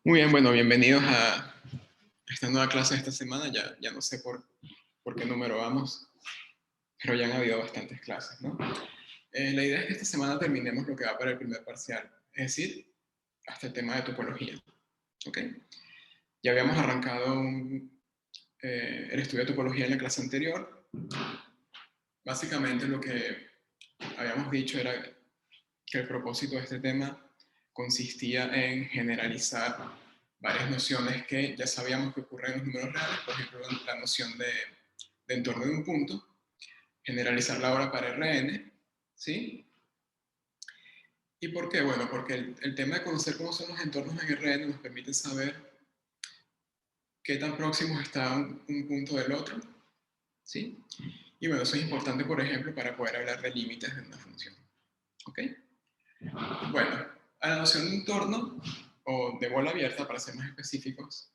Muy bien, bueno, bienvenidos a esta nueva clase de esta semana. Ya no sé por qué número vamos, pero ya han habido bastantes clases, ¿no? La idea es que esta semana terminemos lo que va para el primer parcial, es decir, hasta el tema de topología, ¿ok? Ya habíamos arrancado el estudio de topología en la clase anterior. Básicamente lo que habíamos dicho era que el propósito de este tema consistía en generalizar varias nociones que ya sabíamos que ocurren en los números reales, por ejemplo, la noción de entorno de un punto, generalizarla ahora para Rn, ¿sí? ¿Y por qué? Bueno, porque el tema de conocer cómo son los entornos en Rn nos permite saber qué tan próximos está un punto del otro, ¿sí? Y bueno, eso es importante, por ejemplo, para poder hablar de límites de una función, ¿ok? Bueno, a la noción de entorno, o de bola abierta, para ser más específicos,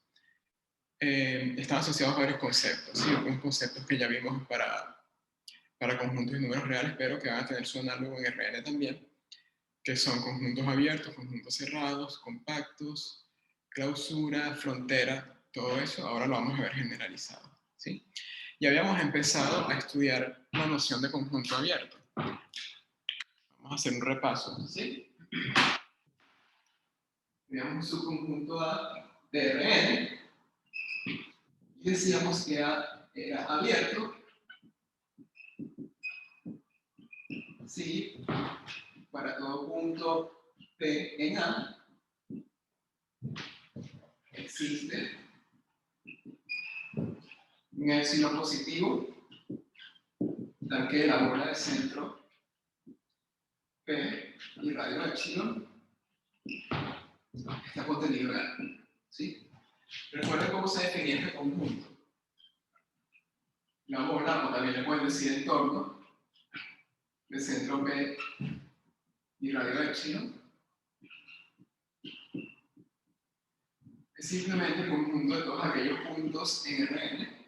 están asociados varios conceptos, ¿sí? Algunos conceptos que ya vimos para conjuntos de números reales, pero que van a tener su análogo en Rn también, que son conjuntos abiertos, conjuntos cerrados, compactos, clausura, frontera, todo eso ahora lo vamos a ver generalizado, ¿sí? Ya habíamos empezado a estudiar la noción de conjunto abierto. Vamos a hacer un repaso, ¿sí? Teníamos un subconjunto A de Rn y decíamos que A era abierto, ¿sí? Para todo punto P en A existe un épsilon positivo, tal que la bola de centro P y radio épsilon está contenido en A, ¿sí? Recuerden cómo se definía este conjunto. La bola, o también le pueden decir entorno, de centro P y radio épsilon, es simplemente el conjunto de todos aquellos puntos en Rn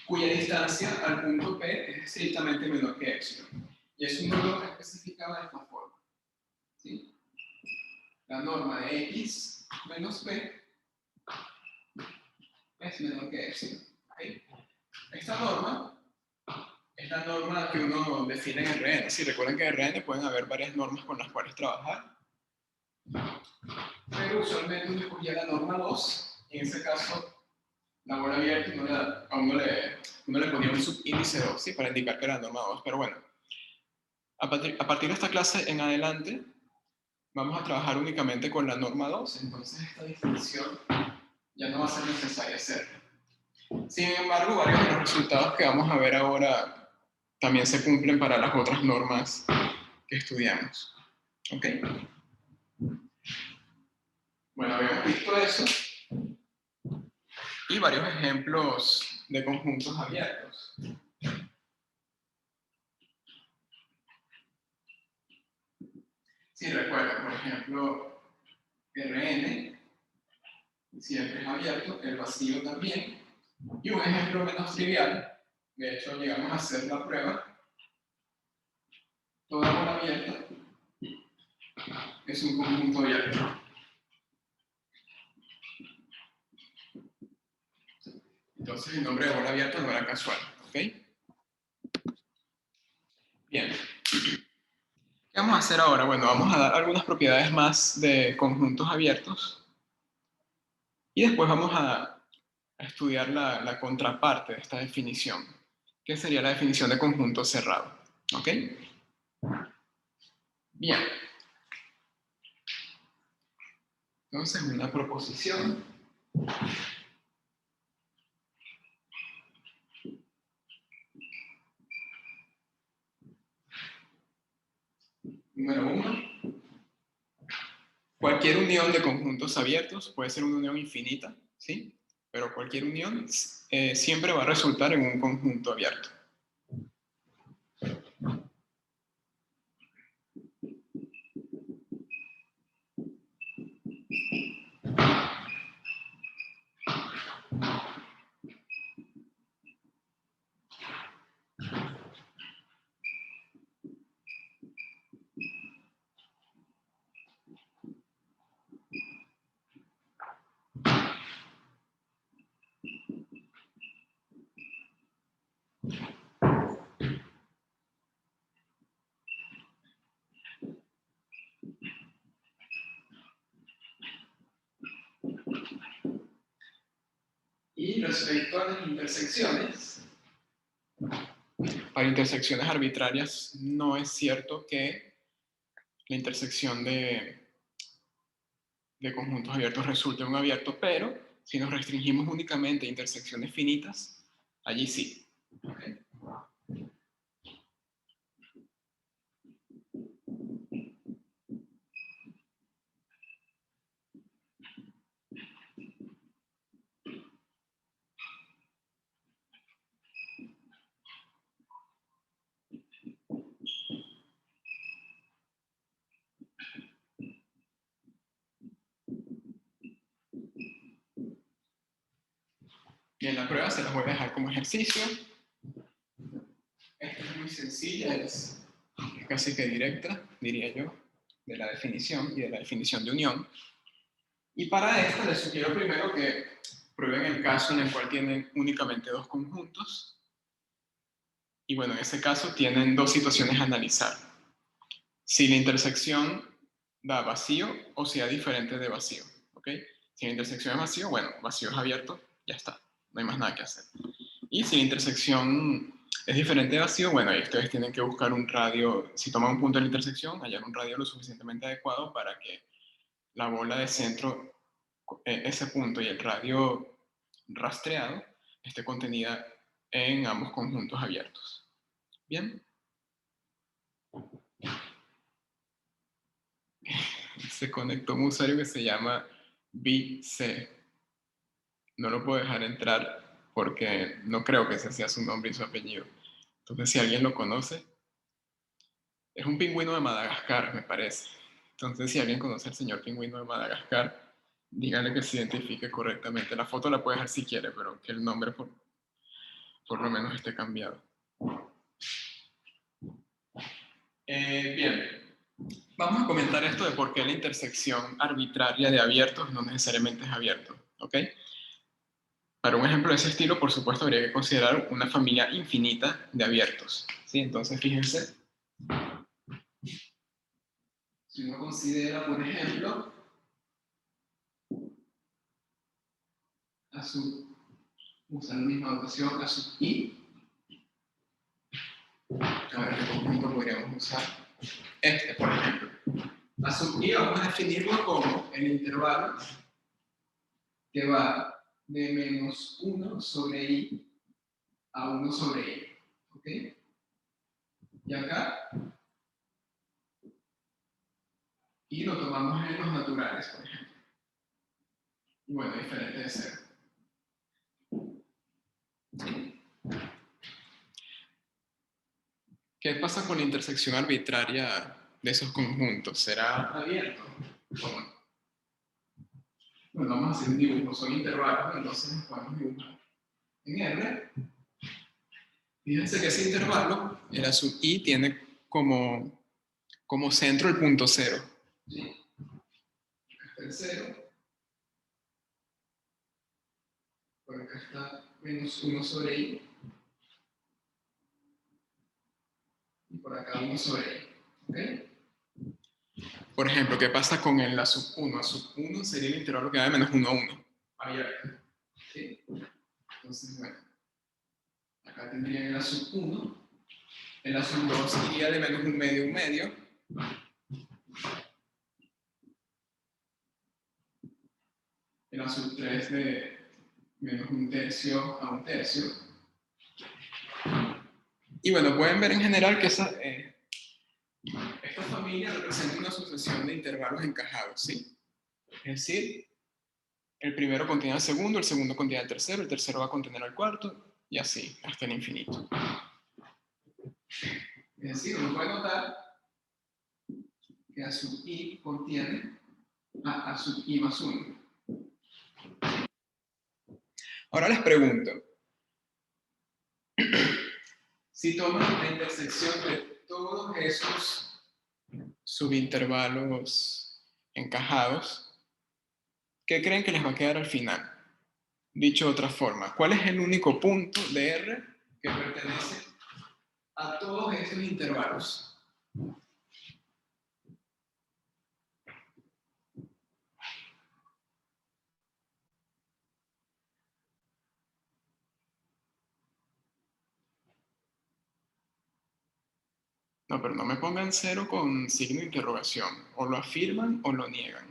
cuya distancia al punto P es estrictamente menor que epsilon. Y es un valor especificado de esta forma, ¿sí? La norma de x menos p es menor que epsilon, ¿okay? Esta norma es la norma que uno define en Rn. Si recuerdan que en Rn pueden haber varias normas con las cuales trabajar, pero usualmente uno escogía la norma 2, y en ese caso la bola abierta a uno le ponía un subíndice 2, ¿sí? Para indicar que era la norma 2, pero bueno, a partir de esta clase en adelante vamos a trabajar únicamente con la norma 2, entonces esta distinción ya no va a ser necesaria hacerla. Sin embargo, varios de los resultados que vamos a ver ahora también se cumplen para las otras normas que estudiamos. ¿Ok? Bueno, habíamos visto eso y varios ejemplos de conjuntos abiertos. Si recuerdan, por ejemplo, Rn siempre es abierto, el vacío también. Y un ejemplo menos trivial, de hecho llegamos a hacer la prueba, toda bola abierta es un conjunto abierto. Entonces el nombre de bola abierta no era casual, ¿ok? Bien. ¿Qué vamos a hacer ahora? Bueno, vamos a dar algunas propiedades más de conjuntos abiertos y después vamos a estudiar la contraparte de esta definición, que sería la definición de conjunto cerrado, ¿ok? Bien. Entonces, una proposición. Número 1. Cualquier unión de conjuntos abiertos puede ser una unión infinita, ¿sí? Pero cualquier unión siempre va a resultar en un conjunto abierto. respecto a las intersecciones, para intersecciones arbitrarias no es cierto que la intersección de conjuntos abiertos resulte un abierto, pero si nos restringimos únicamente a intersecciones finitas, allí sí. ¿Okay? Bien, la prueba se las voy a dejar como ejercicio. Esta es muy sencilla, es casi que directa, diría yo, de la definición y de la definición de unión. Y para esto les sugiero primero que prueben el caso en el cual tienen únicamente dos conjuntos. Y bueno, en ese caso tienen dos situaciones a analizar. Si la intersección da vacío o sea diferente de vacío. ¿Ok? Si la intersección es vacío, bueno, vacío es abierto, ya está. No hay más nada que hacer. Y si la intersección es diferente de vacío, bueno, ahí ustedes tienen que buscar un radio. Si toman un punto de la intersección, hallar un radio lo suficientemente adecuado para que la bola de centro, ese punto y el radio rastreado, esté contenida en ambos conjuntos abiertos. ¿Bien? Se conectó un usuario que se llama BC. No lo puedo dejar entrar porque no creo que ese sea su nombre y su apellido. Entonces, si alguien lo conoce, es un pingüino de Madagascar, me parece. Entonces, si alguien conoce al señor pingüino de Madagascar, díganle que se identifique correctamente. La foto la puede dejar si quiere, pero que el nombre por lo menos esté cambiado. Bien, vamos a comentar esto de por qué la intersección arbitraria de abiertos no necesariamente es abierto. ¿Ok? Para un ejemplo de ese estilo, por supuesto, habría que considerar una familia infinita de abiertos. ¿Sí? Entonces, fíjense, si uno considera, por ejemplo, a su, usa la misma notación, a sub i, a ver qué conjunto podríamos usar. Este, por ejemplo. A sub i vamos a definirlo como el intervalo que va de menos 1 sobre i a 1 sobre i. ¿Ok? Y acá, y lo tomamos en los naturales, por ejemplo. Y bueno, diferente de 0. ¿Qué pasa con la intersección arbitraria de esos conjuntos? ¿Será abierto o no? Bueno, vamos a hacer un dibujo, son intervalos, entonces nos podemos dibujar. En R, fíjense que ese intervalo, el A sub i, tiene como centro el punto 0. ¿Sí? Acá está el 0. Por acá está menos 1 sobre i. Y por acá 1 sobre i. ¿Ok? Por ejemplo, ¿qué pasa con el A sub 1? A sub 1 sería el intervalo que va de menos 1 a 1. Abierto. ¿Sí? Entonces, bueno, acá tendría el A sub 1. El A sub 2 iría de menos 1 medio a 1 medio. El A sub 3 de menos 1 tercio a 1 tercio. Y bueno, pueden ver en general que esta familia representa una sucesión de intervalos encajados, ¿sí? Es decir, el primero contiene al segundo, el segundo contiene al tercero, el tercero va a contener al cuarto, y así, hasta el infinito. Es decir, uno puede notar que A sub i contiene a sub i más 1. Ahora les pregunto, si toman la intersección de todos esos subintervalos encajados, ¿qué creen que les va a quedar al final? Dicho de otra forma, ¿cuál es el único punto de R que pertenece a todos estos intervalos? No, pero no me pongan 0 con signo de interrogación. O lo afirman o lo niegan.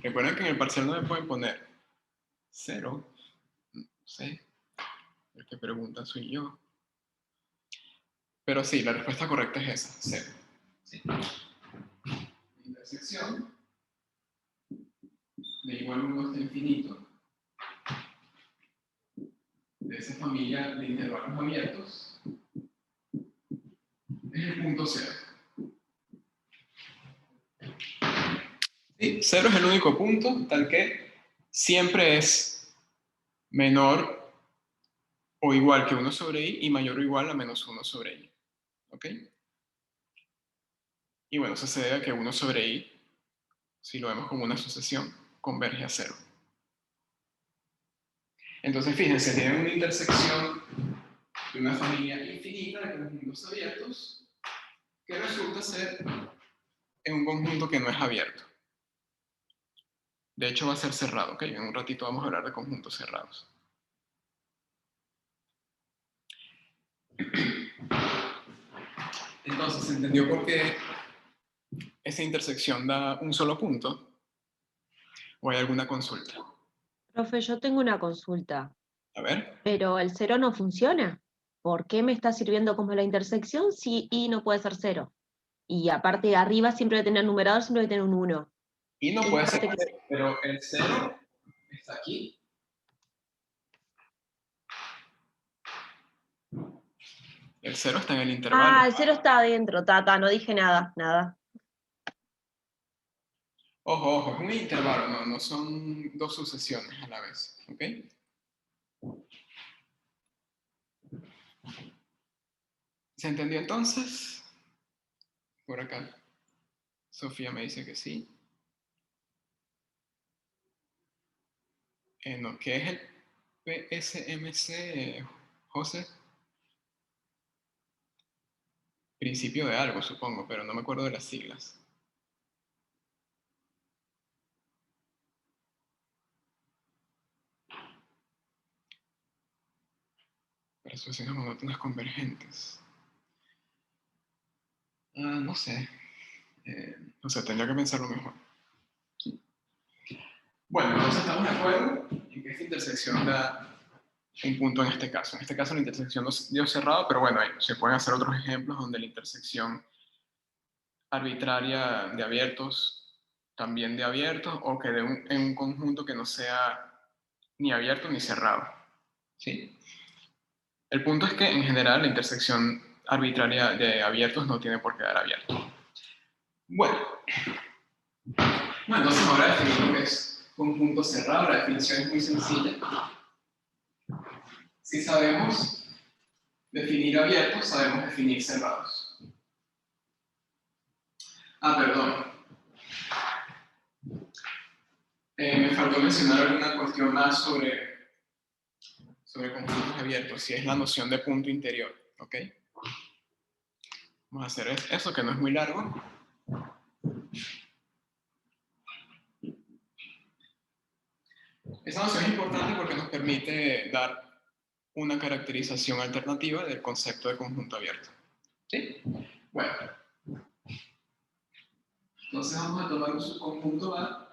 Recuerden que en el parcial no me pueden poner 0. No sé. El que pregunta soy yo. Pero sí, la respuesta correcta es esa, 0. ¿Sí? Intersección de igual 1 hasta infinito de esa familia de intervalos abiertos es el punto 0. ¿Sí? 0 es el único punto tal que siempre es menor o igual que 1 sobre i y mayor o igual a menos 1 sobre i. ¿Ok? Y bueno, eso se debe a que 1 sobre i, si lo vemos como una sucesión, converge a 0. Entonces, fíjense, tienen una intersección de una familia infinita de conjuntos abiertos que resulta ser en un conjunto que no es abierto. De hecho, va a ser cerrado, ¿ok? En un ratito vamos a hablar de conjuntos cerrados. Entonces, ¿se entendió por qué esa intersección da un solo punto? ¿O hay alguna consulta? Profe, yo tengo una consulta, A ver. pero el 0 no funciona. ¿Por qué me está sirviendo como la intersección si i no puede ser 0? Y aparte, arriba siempre va a tener numerador, siempre va a tener un 1. Y no Es puede ser, parte que... pero el 0 está aquí. El 0 está en el intervalo. Ah, el 0 está adentro, tata, no dije nada, nada. Ojo, ojo, es un intervalo, no son dos sucesiones a la vez, ¿ok? ¿Se entendió entonces? Por acá. Sofía me dice que sí. No, ¿qué es el PSMC, José? Principio de algo, supongo, pero no me acuerdo de las siglas. Para sucesiones monótonas convergentes. No sé. No sé, tendría que pensarlo mejor. Bueno, entonces estamos de acuerdo en que esta intersección da un punto en este caso. En este caso la intersección no dio cerrado, pero bueno, se pueden hacer otros ejemplos donde la intersección arbitraria de abiertos, también de abiertos, o que en un conjunto que no sea ni abierto ni cerrado. ¿Sí? El punto es que en general la intersección arbitraria de abiertos no tiene por qué dar abierto. Bueno, entonces ahora definimos lo que es conjunto cerrado. La definición es muy sencilla. Si sabemos definir abiertos, sabemos definir cerrados. Perdón. Me faltó mencionar alguna cuestión más sobre conjuntos abiertos, si es la noción de punto interior, ¿ok? Vamos a hacer eso, que no es muy largo. Esa noción es importante porque nos permite dar una caracterización alternativa del concepto de conjunto abierto. ¿Sí? Bueno. Entonces vamos a tomar un subconjunto A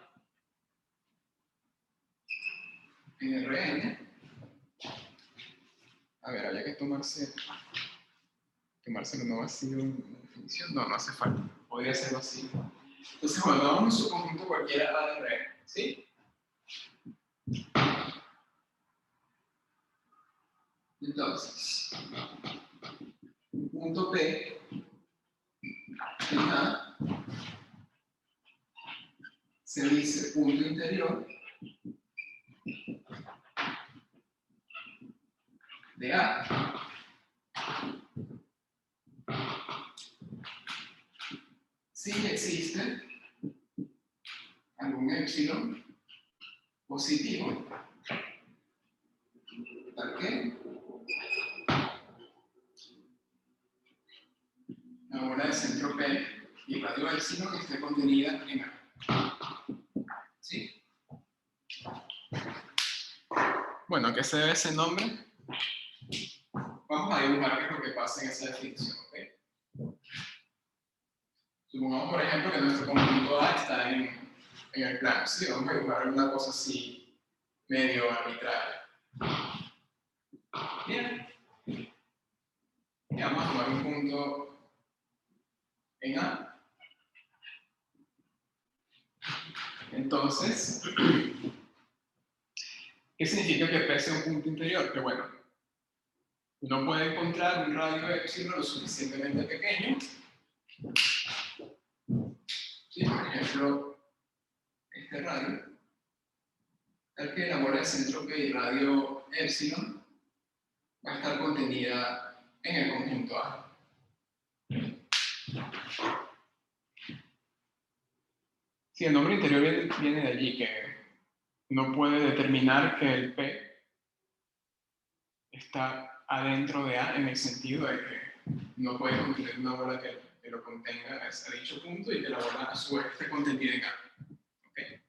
en Rn. A ver, había que tomárselo no vacío en la definición. No hace falta. Podría ser vacío. Entonces, bueno, tomamos un subconjunto cualquiera A de Rn. ¿Sí? Entonces, punto P en A se dice punto interior de A. Si existe algún épsilon positivo, tal que la bola de centro P y radio épsilon esté contenida en A. ¿Sí? Bueno, ¿a qué se debe ese nombre? Vamos vamos a dibujar qué es lo que pasa en esa definición, ¿ok? Supongamos, por ejemplo, que nuestro conjunto A está en el plano, ¿sí? Vamos a dibujar una cosa así, medio arbitraria. Bien. Y vamos a tomar un punto en A. Entonces, ¿qué significa que P sea un punto interior? Que bueno, uno puede encontrar un radio epsilon lo suficientemente pequeño. ¿Sí? Por ejemplo, este radio, tal que la bola de centro P y radio epsilon va a estar contenida en el conjunto A. Sí, el nombre interior viene de allí, que uno puede determinar que el P está adentro de A en el sentido de que no puede contener una bola que lo contenga a dicho punto y que la bola a su vez esté contenida en A. ¿Okay?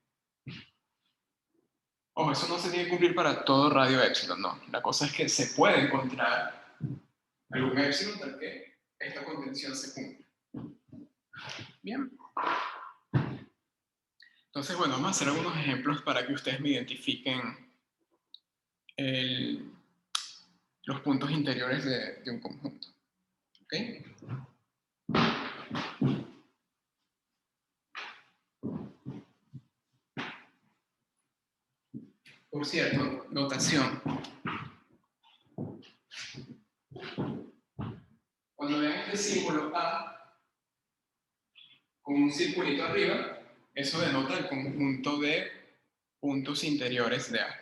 Ojo, eso no se tiene que cumplir para todo radio epsilon, no. La cosa es que se puede encontrar algún epsilon tal que esta contención se cumpla. Bien. Entonces, bueno, vamos a hacer algunos ejemplos para que ustedes me identifiquen los puntos interiores de un conjunto. ¿Ok? Por cierto, notación. Cuando vean este símbolo A con un circulito arriba, eso denota el conjunto de puntos interiores de A.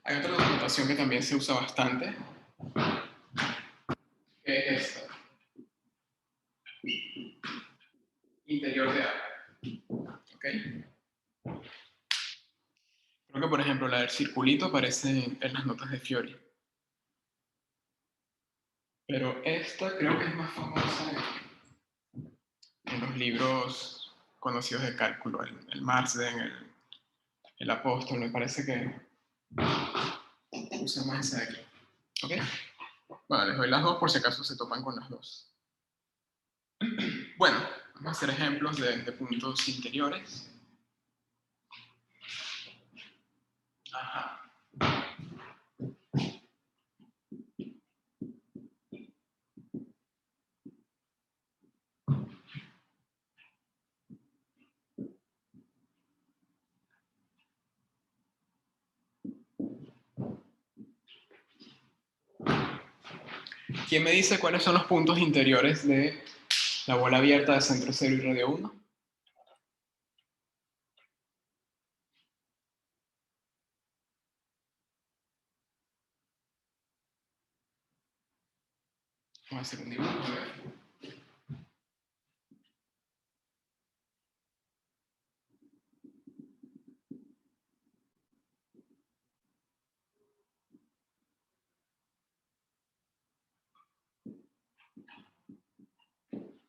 Hay otra notación que también se usa bastante, que es esta. Interior de A. ¿Ok? Creo que, por ejemplo, la del circulito aparece en las notas de Fiori. Pero esta creo que es más famosa en los libros conocidos de cálculo, el Marsden, el Apóstol, me parece que usa más esa de aquí. ¿Ok? Bueno, les doy las dos por si acaso se topan con las dos. Bueno, vamos a hacer ejemplos de puntos interiores. Ajá. ¿Quién me dice cuáles son los puntos interiores de la bola abierta de centro 0 y radio 1? Vamos a hacer un dibujo. A ver.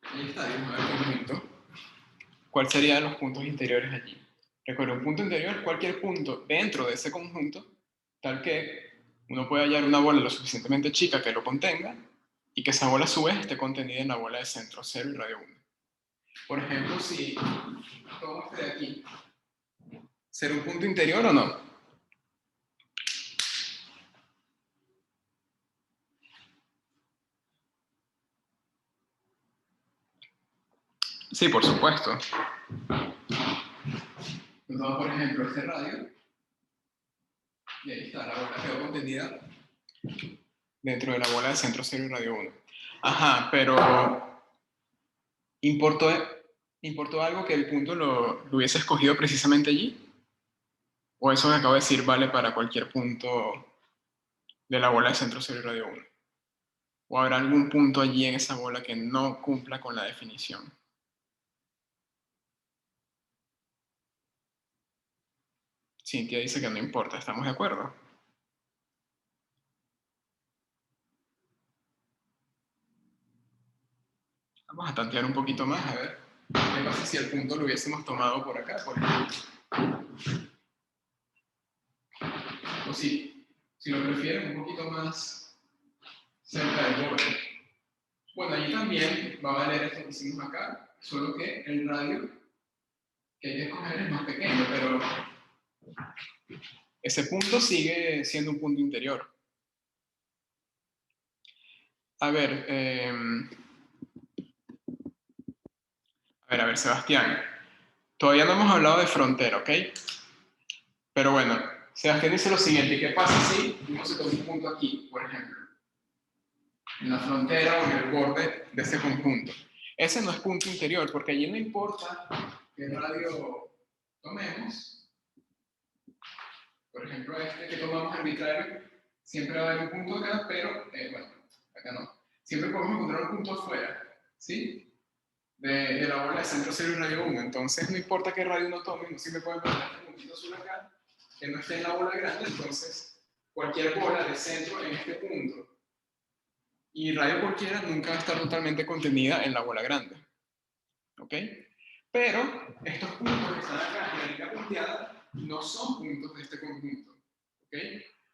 Ahí está, dibujado el conjunto. ¿Cuáles serían los puntos interiores allí? Recuerda, un punto interior es cualquier punto dentro de ese conjunto, tal que uno puede hallar una bola lo suficientemente chica que lo contenga y que esa bola a su vez esté contenida en la bola de centro 0 y radio 1. Por ejemplo, si tomo este de aquí, ¿será un punto interior o no? Sí, por supuesto. Entonces, por ejemplo, este radio, y ahí está, la bola quedó contenida dentro de la bola de centro 0 y radio 1. Ajá, pero ¿importó algo que el punto lo hubiese escogido precisamente allí? ¿O eso que acabo de decir vale para cualquier punto de la bola de centro 0 y radio 1? ¿O habrá algún punto allí en esa bola que no cumpla con la definición? Cintia dice que no importa, ¿estamos de acuerdo? Vamos a tantear un poquito más, a ver qué pasa si el punto lo hubiésemos tomado por acá, por ejemplo. O si lo prefieren un poquito más cerca del borde. Bueno, allí también va a valer esto que hicimos acá, solo que el radio que hay que escoger es más pequeño, pero ese punto sigue siendo un punto interior. A ver, Sebastián. Todavía no hemos hablado de frontera, ¿ok? Pero bueno, Sebastián dice lo siguiente: ¿qué pasa si uno se toma un punto aquí, por ejemplo? En la frontera o en el borde de ese conjunto. Ese no es punto interior, porque allí no importa qué radio tomemos. Por ejemplo, este que tomamos arbitrario, siempre va a haber un punto acá, pero, bueno, acá no. Siempre podemos encontrar un punto afuera, ¿sí? De la bola de centro cero y radio 1. Entonces, no importa qué radio uno tome, no siempre pueden poner este puntito azul acá, que no esté en la bola grande. Entonces, cualquier bola de centro en este punto y radio cualquiera nunca va a estar totalmente contenida en la bola grande. ¿Ok? Pero estos puntos que están acá en la línea punteada no son puntos de este conjunto. ¿Ok?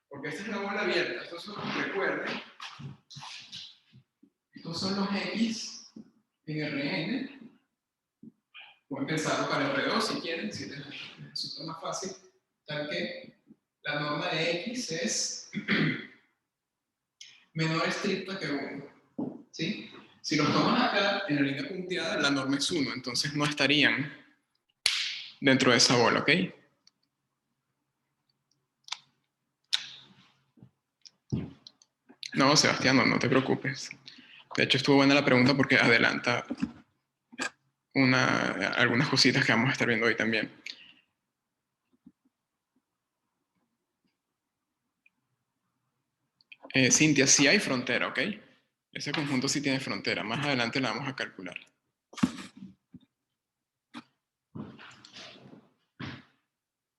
Porque esta es una bola abierta. Estos son, recuerden, estos son los X en Rn. Pueden pensarlo para R2 si quieren, si les resulta más fácil. Tal que la norma de X es menor estricta que 1. ¿Sí? Si los toman acá en la línea punteada, la norma es 1, entonces no estarían dentro de esa bola, ¿ok? No, Sebastián, no te preocupes. De hecho, estuvo buena la pregunta porque adelanta algunas cositas que vamos a estar viendo hoy también. Cintia, sí hay frontera, ¿ok? Ese conjunto sí tiene frontera. Más adelante la vamos a calcular.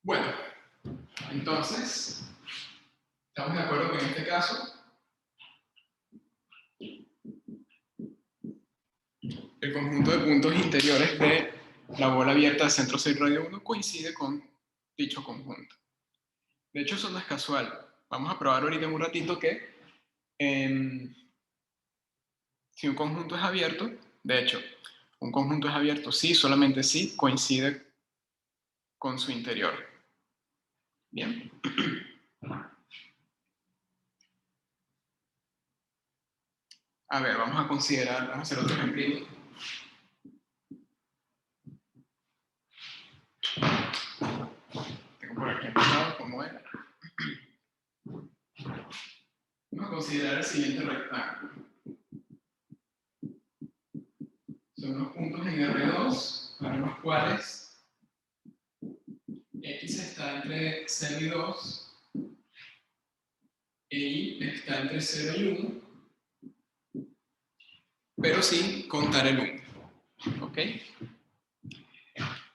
Bueno, entonces, ¿estamos de acuerdo que en este caso el conjunto de puntos interiores de la bola abierta de centro 6 radio 1 coincide con dicho conjunto? De hecho, eso no es casual. Vamos a probar ahorita en un ratito que si un conjunto es abierto, de hecho, un conjunto es abierto si, solamente si, coincide con su interior. Bien. A ver, vamos a considerar, vamos a hacer otro ejemplo. Tengo por aquí apuntado cómo era. Vamos a considerar el siguiente rectángulo. Son unos puntos en R2 para los cuales X está entre 0 y 2 e Y está entre 0 y 1, pero sin contar el 1. ¿Ok?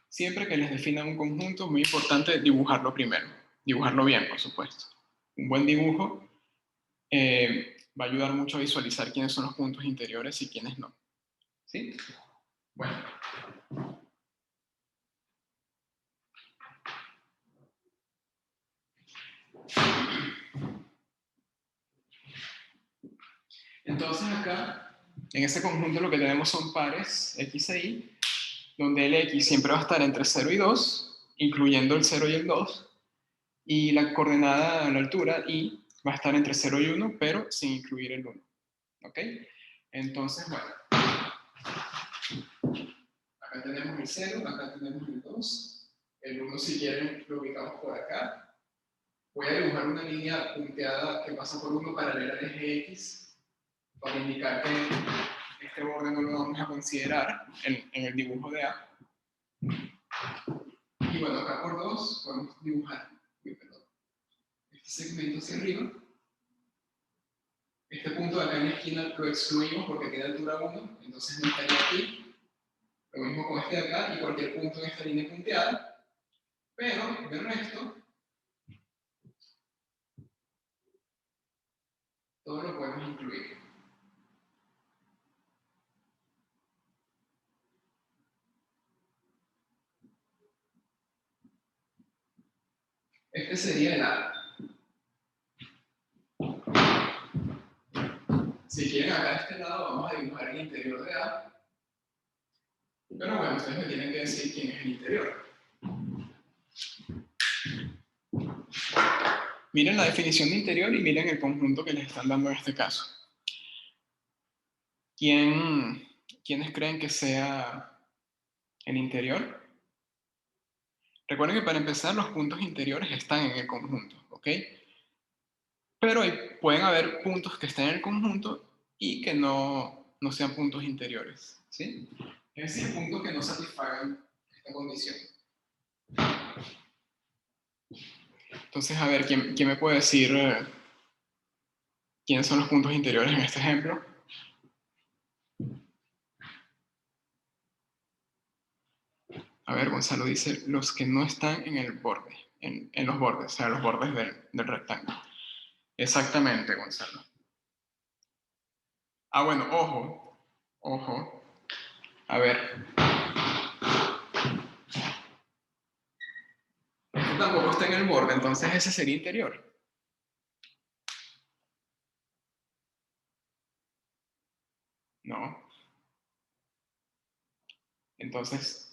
Siempre que les definan un conjunto, es muy importante dibujarlo primero. Dibujarlo bien, por supuesto. Un buen dibujo va a ayudar mucho a visualizar quiénes son los puntos interiores y quiénes no. ¿Sí? Bueno. Entonces acá, en ese conjunto lo que tenemos son pares X e Y, donde el X siempre va a estar entre 0 y 2, incluyendo el 0 y el 2, y la coordenada a la altura Y va a estar entre 0 y 1, pero sin incluir el 1. ¿Ok? Entonces, bueno, acá tenemos el 0, acá tenemos el 2, el 1 si quieren lo ubicamos por acá. Voy a dibujar una línea punteada que pasa por 1 paralela al eje X para indicar que este borde no lo vamos a considerar en el dibujo de A. Y bueno, acá por 2 podemos dibujar este segmento hacia arriba. Este punto de acá en la esquina lo excluimos porque tiene altura 1, entonces no estaría aquí. Lo mismo con este de acá y cualquier punto en esta línea punteada. Pero del resto, todo lo podemos incluir. Este sería el A. Si quieren acá de este lado, vamos a dibujar el interior de A. Pero bueno, ustedes me tienen que decir quién es el interior. Miren la definición de interior y miren el conjunto que les están dando en este caso. ¿Quiénes creen que sea el interior? Recuerden que para empezar los puntos interiores están en el conjunto, ¿ok? Pero pueden haber puntos que estén en el conjunto y que no sean puntos interiores, ¿sí? Es decir, puntos que no satisfagan esta condición. Entonces, a ver, ¿quién me puede decir quiénes son los puntos interiores en este ejemplo? A ver, Gonzalo dice los que no están en el borde, en los bordes, o sea, los bordes del rectángulo. Exactamente, Gonzalo. Ah, bueno, ojo. A ver. Este tampoco está en el borde, entonces ese sería interior. No. Entonces,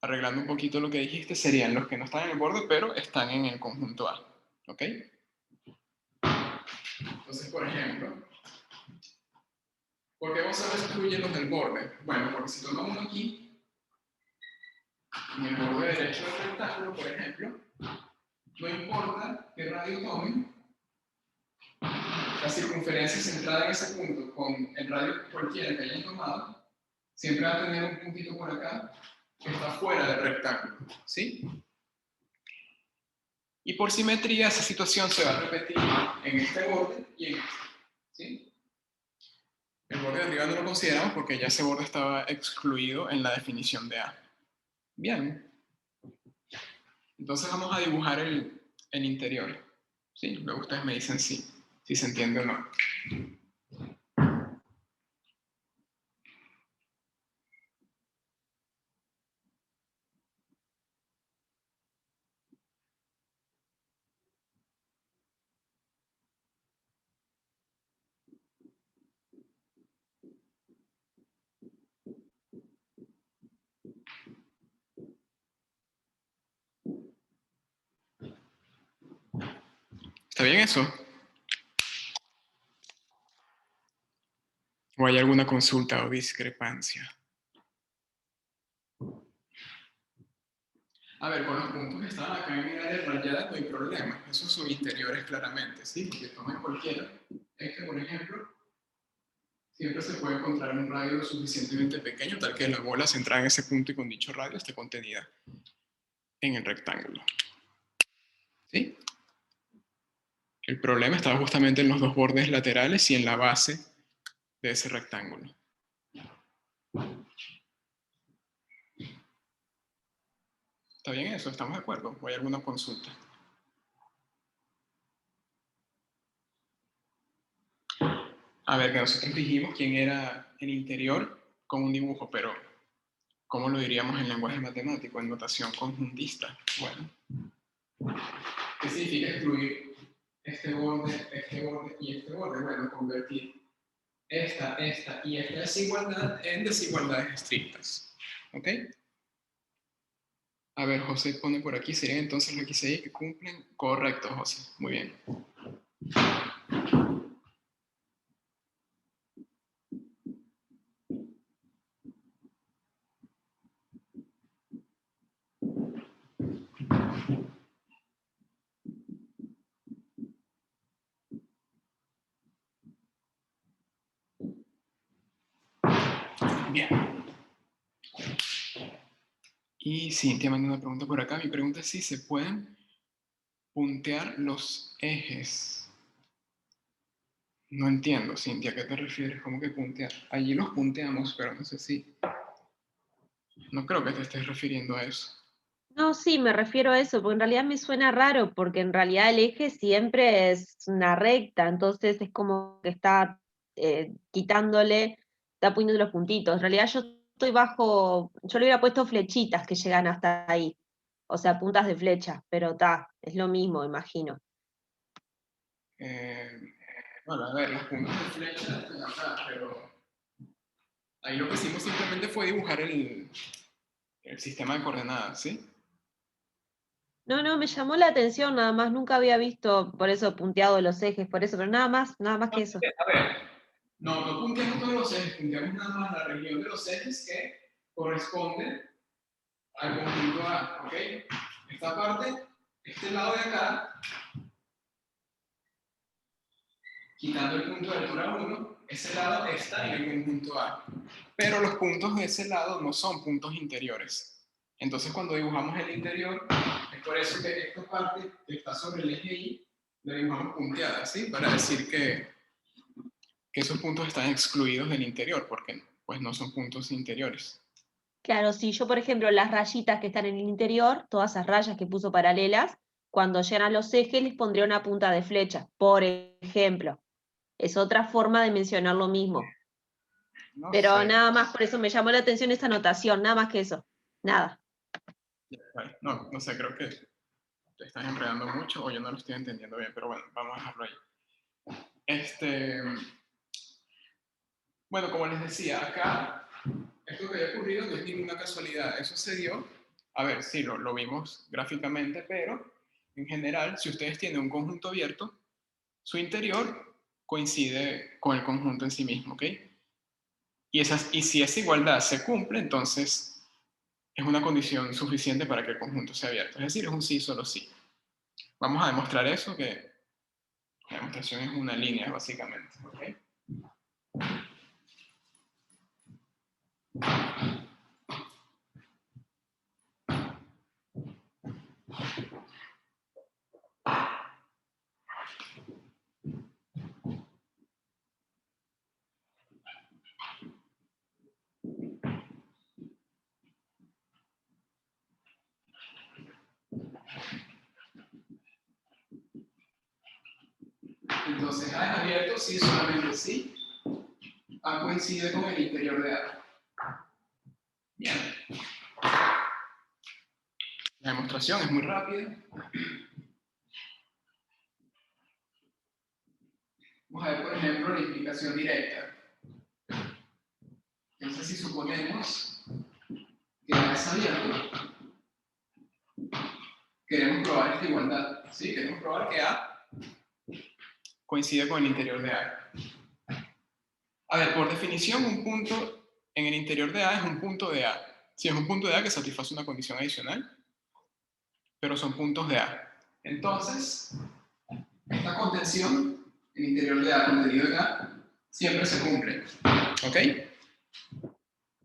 arreglando un poquito lo que dijiste, serían los que no están en el borde, pero están en el conjunto A. ¿Ok? Entonces, por ejemplo, ¿por qué Gonzalo excluye los del borde? Bueno, porque si toma uno aquí, en el borde derecho del rectángulo, por ejemplo, no importa qué radio tomen, la circunferencia centrada en ese punto con el radio cualquiera que hayan tomado, siempre va a tener un puntito por acá que está fuera del rectángulo, ¿sí? Y por simetría esa situación se va a repetir en este borde y en este, ¿sí? El borde de arriba no lo consideramos porque ya ese borde estaba excluido en la definición de A. Bien. Entonces vamos a dibujar el interior, ¿sí? Luego ustedes me dicen si se entiende o no. ¿Está bien eso? ¿O hay alguna consulta o discrepancia? A ver, con los puntos que estaban acá en el área rayada no hay problema. Esos son interiores claramente, ¿sí? Porque tomen cualquiera. Este, por ejemplo, siempre se puede encontrar un radio lo suficientemente pequeño tal que la bola centrada en ese punto y con dicho radio esté contenida en el rectángulo. ¿Sí? El problema estaba justamente en los dos bordes laterales y en la base de ese rectángulo. ¿Está bien eso? ¿Estamos de acuerdo? ¿O hay alguna consulta? A ver, que nosotros dijimos quién era el interior con un dibujo, pero ¿cómo lo diríamos en lenguaje matemático, en notación conjuntista? Bueno, ¿qué significa excluir este borde y este borde? Bueno, convertir esta y esta desigualdad en desigualdades estrictas. ¿Ok? A ver, José pone por aquí, serían entonces los XY que cumplen. Correcto, José. Muy bien. Bien. Y Cintia manda una pregunta por acá. Mi pregunta es si se pueden puntear los ejes. No entiendo, Cintia, ¿a qué te refieres? ¿Cómo que puntear? Allí los punteamos, pero no sé si... No creo que te estés refiriendo a eso. No, sí, me refiero a eso, porque en realidad me suena raro, porque en realidad el eje siempre es una recta, entonces es como que está quitándole, está poniendo los puntitos. En realidad yo estoy bajo, yo le hubiera puesto flechitas que llegan hasta ahí. o sea, puntas de flecha, pero es lo mismo, imagino. Bueno, a ver, los puntos de flecha están acá, pero ahí lo que hicimos simplemente fue dibujar el sistema de coordenadas, ¿sí? No, me llamó la atención, nada más, nunca había visto por eso punteado los ejes, por eso, pero nada más que eso. A ver, no punteamos todos los ejes, punteamos nada más la región de los ejes que corresponde al conjunto A, ¿ok? Esta parte, este lado de acá, quitando el punto de altura 1, ese lado está en el conjunto A. Pero los puntos de ese lado no son puntos interiores. Entonces, cuando dibujamos el interior, es por eso que esta parte que está sobre el eje Y, la dibujamos punteada, ¿sí? Para decir que esos puntos están excluidos del interior, porque pues no son puntos interiores. Claro, si yo, por ejemplo, las rayitas que están en el interior, todas esas rayas que puso paralelas, cuando llegan a los ejes les pondría una punta de flecha, por ejemplo. Es otra forma de mencionar lo mismo. No Pero sé. nada más, por eso me llamó la atención esta anotación, nada más que eso. Nada. No sé, creo que te estás enredando mucho o yo no lo estoy entendiendo bien, pero bueno, vamos a dejarlo ahí. Bueno, como les decía, acá esto que haya ocurrido no es ninguna casualidad. Eso se dio, a ver, sí, lo vimos gráficamente, pero en general, si ustedes tienen un conjunto abierto, su interior coincide con el conjunto en sí mismo, ¿ok? Y si esa igualdad se cumple, entonces es una condición suficiente para que el conjunto sea abierto. Es decir, es un sí, solo sí. Vamos a demostrar eso, que la demostración es una línea, básicamente, ¿ok? Entonces, A es abierto, sí, solamente sí. A coincide con el interior de A. Bien. La demostración es muy rápida. Vamos a ver, por ejemplo, la implicación directa. Entonces, si suponemos que A es abierto, queremos probar esta igualdad. ¿Sí? Queremos probar que A coincide con el interior de A. A ver, por definición, un punto en el interior de A es un punto de A. Sí, es un punto de A que satisface una condición adicional, pero son puntos de A. Entonces, esta contención, el interior de A contenido en A, siempre se cumple. ¿Ok?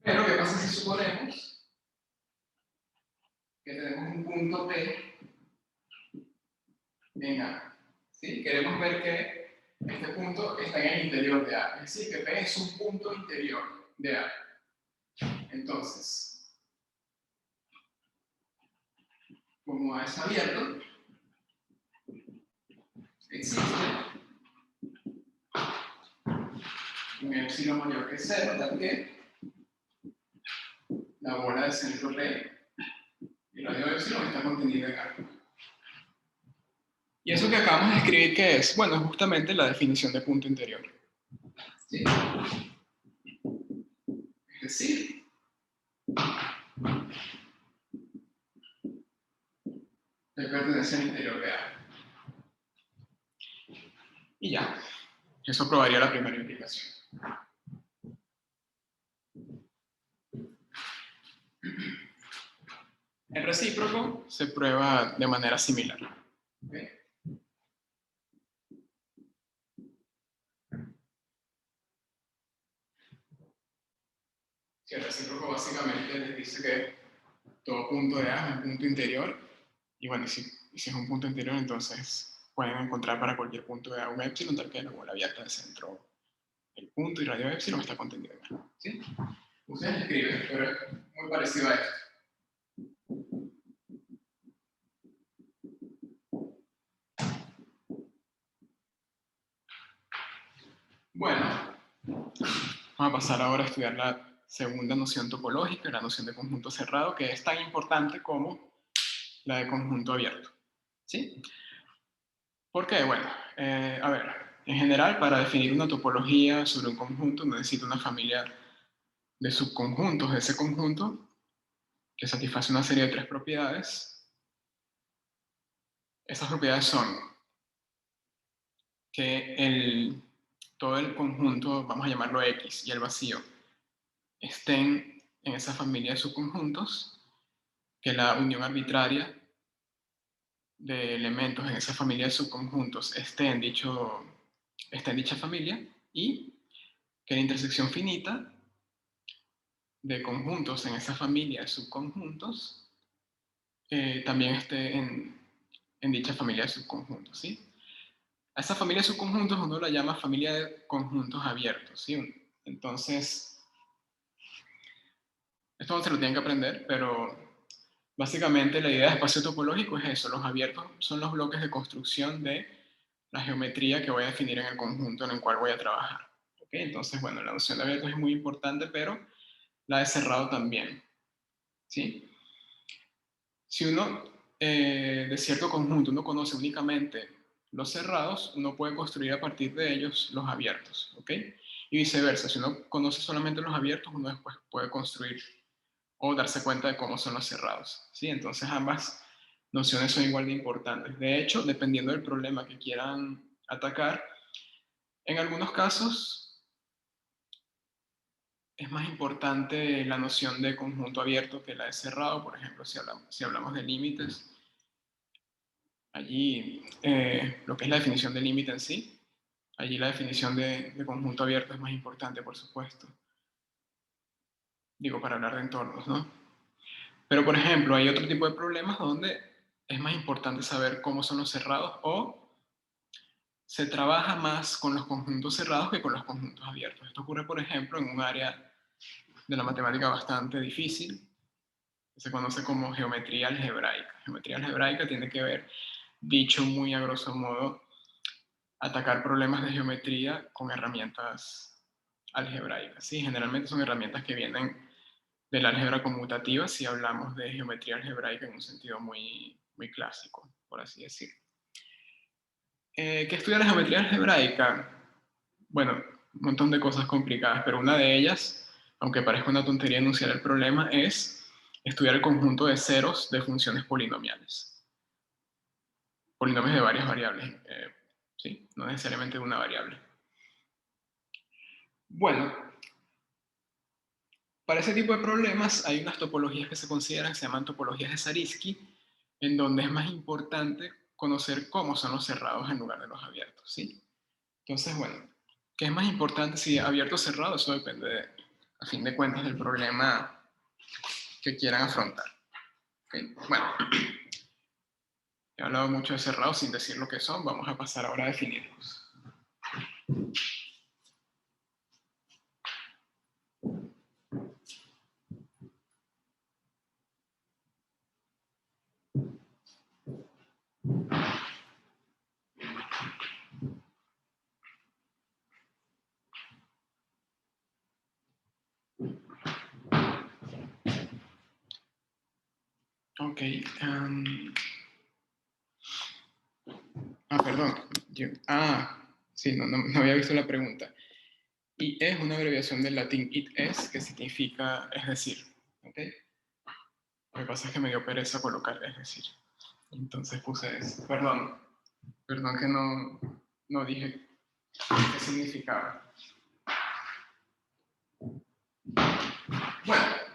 Pero, ¿qué pasa si suponemos que tenemos un punto P en A? ¿Sí? Queremos ver que este punto está en el interior de A. Es decir, que P es un punto interior de A. Entonces, como A es abierto, existe un epsilon mayor que 0, tal que la bola del centro P y el radio de epsilon está contenido en A. Y eso que acabamos de escribir, ¿qué es? Bueno, es justamente la definición de punto interior. ¿Sí? Es decir, que pertenece al interior de A. Y ya, eso probaría la primera implicación. El recíproco se prueba de manera similar. ¿Okay? Si el recíproco básicamente les dice que todo punto de A es un punto interior, y bueno, si es un punto interior, entonces pueden encontrar para cualquier punto de A un epsilon, tal que la bola abierta del centro, el punto y radio de epsilon está contenido en A. ¿Sí? Ustedes escriben, pero es muy parecido a esto. Bueno, vamos a pasar ahora a estudiar la segunda noción topológica, la noción de conjunto cerrado, que es tan importante como la de conjunto abierto. ¿Sí? ¿Por qué? Bueno, a ver, en general, para definir una topología sobre un conjunto, necesito una familia de subconjuntos de ese conjunto que satisface una serie de 3 propiedades. Esas propiedades son que todo el conjunto, vamos a llamarlo X, y el vacío, estén en esa familia de subconjuntos, que la unión arbitraria de elementos en esa familia de subconjuntos esté en dicha familia, y que la intersección finita de conjuntos en esa familia de subconjuntos también esté en dicha familia de subconjuntos, ¿sí? A esa familia de subconjuntos uno la llama familia de conjuntos abiertos, ¿sí? Entonces, esto no se lo tienen que aprender, pero básicamente la idea de espacio topológico es eso. Los abiertos son los bloques de construcción de la geometría que voy a definir en el conjunto en el cual voy a trabajar. ¿Ok? Entonces, bueno, la noción de abiertos es muy importante, pero la de cerrado también. ¿Sí? Si uno de cierto conjunto uno conoce únicamente los cerrados, uno puede construir a partir de ellos los abiertos. ¿Ok? Y viceversa, si uno conoce solamente los abiertos, uno después puede construir o darse cuenta de cómo son los cerrados. ¿Sí? Entonces ambas nociones son igual de importantes. De hecho, dependiendo del problema que quieran atacar, en algunos casos es más importante la noción de conjunto abierto que la de cerrado. Por ejemplo, si hablamos de límites, allí lo que es la definición de límite en sí, allí la definición de conjunto abierto es más importante, por supuesto. Digo, para hablar de entornos, ¿no? Pero, por ejemplo, hay otro tipo de problemas donde es más importante saber cómo son los cerrados, o se trabaja más con los conjuntos cerrados que con los conjuntos abiertos. Esto ocurre, por ejemplo, en un área de la matemática bastante difícil, que se conoce como geometría algebraica. Geometría algebraica tiene que ver, dicho muy a grosso modo, atacar problemas de geometría con herramientas algebraicas. ¿Sí? Generalmente son herramientas que vienen del álgebra conmutativa, si hablamos de geometría algebraica en un sentido muy, muy clásico, por así decirlo. ¿Qué estudia la geometría algebraica? Bueno, un montón de cosas complicadas, pero una de ellas, aunque parezca una tontería enunciar el problema, es estudiar el conjunto de ceros de funciones polinomiales. Polinomios de varias variables, ¿sí? No necesariamente de una variable. Bueno, para ese tipo de problemas hay unas topologías que se consideran, se llaman topologías de Zariski, en donde es más importante conocer cómo son los cerrados en lugar de los abiertos, ¿sí? Entonces, bueno, ¿qué es más importante, si abierto o cerrado? Eso depende, a fin de cuentas, del problema que quieran afrontar. ¿Okay? Bueno, he hablado mucho de cerrados sin decir lo que son, vamos a pasar ahora a definirlos. Ok. Perdón. Sí, no había visto la pregunta. Y es una abreviación del latín it es, que significa es decir. ¿Ok? Lo que pasa es que me dio pereza colocar es decir. Entonces puse eso. Perdón que no dije qué significaba. Bueno.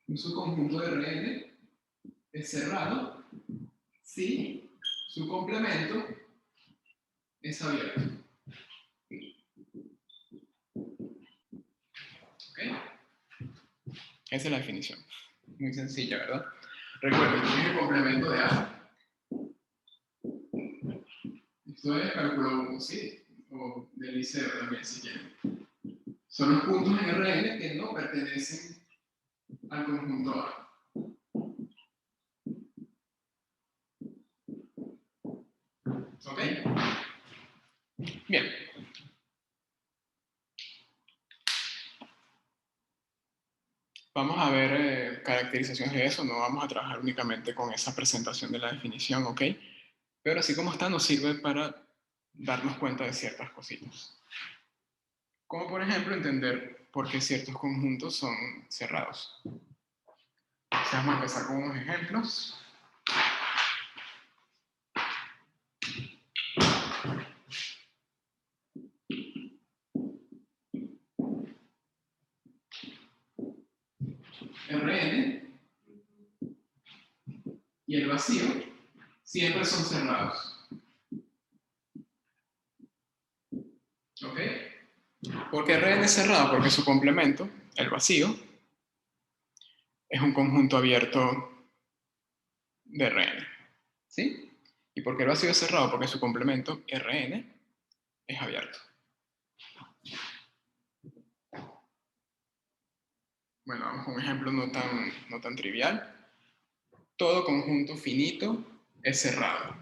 Un subconjunto de Rn es cerrado si su complemento es abierto. ¿Ok? Esa es la definición. Muy sencilla, ¿verdad? Recuerden que es el complemento de A. Esto es cálculo 1, ¿sí? O del liceo también, si quieren. Son los puntos en Rn que no pertenecen al conjunto A. ¿Ok? Bien. caracterizaciones de eso, no vamos a trabajar únicamente con esa presentación de la definición, ¿ok? Pero así como está, nos sirve para darnos cuenta de ciertas cositas. Como por ejemplo entender por qué ciertos conjuntos son cerrados. Vamos a empezar con unos ejemplos. Rn y el vacío siempre son cerrados. ¿Ok? ¿Por qué Rn es cerrado? Porque su complemento, el vacío, es un conjunto abierto de Rn. ¿Sí? ¿Y por qué el vacío es cerrado? Porque su complemento, Rn, es abierto. Bueno, vamos con un ejemplo no tan trivial. Todo conjunto finito es cerrado.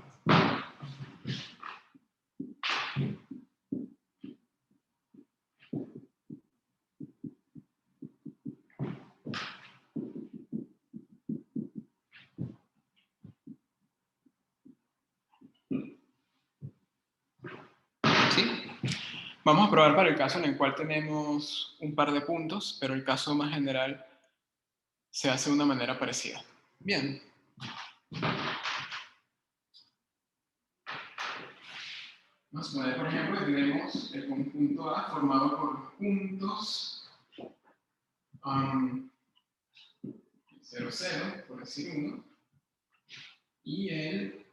¿Sí? Vamos a probar para el caso en el cual tenemos un par de puntos, pero el caso más general se hace de una manera parecida. Bien. Vamos a poner, por ejemplo, que tenemos el conjunto A formado por los puntos 0, 0, por decir 1, y el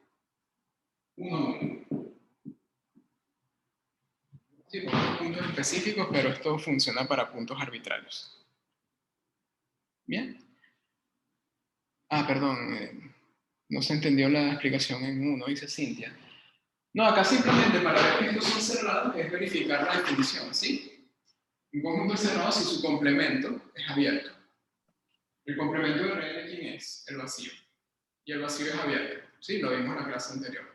1, 1. Sí, por puntos específicos, pero esto funciona para puntos arbitrarios. Bien. Perdón, no se entendió la explicación en 1, dice Cintia. No, acá simplemente para ver que estos son cerrados es verificar la definición, ¿sí? Un conjunto es cerrado si su complemento es abierto. El complemento de Rn, ¿quién es? El vacío. Y el vacío es abierto, ¿sí? Lo vimos en la clase anterior.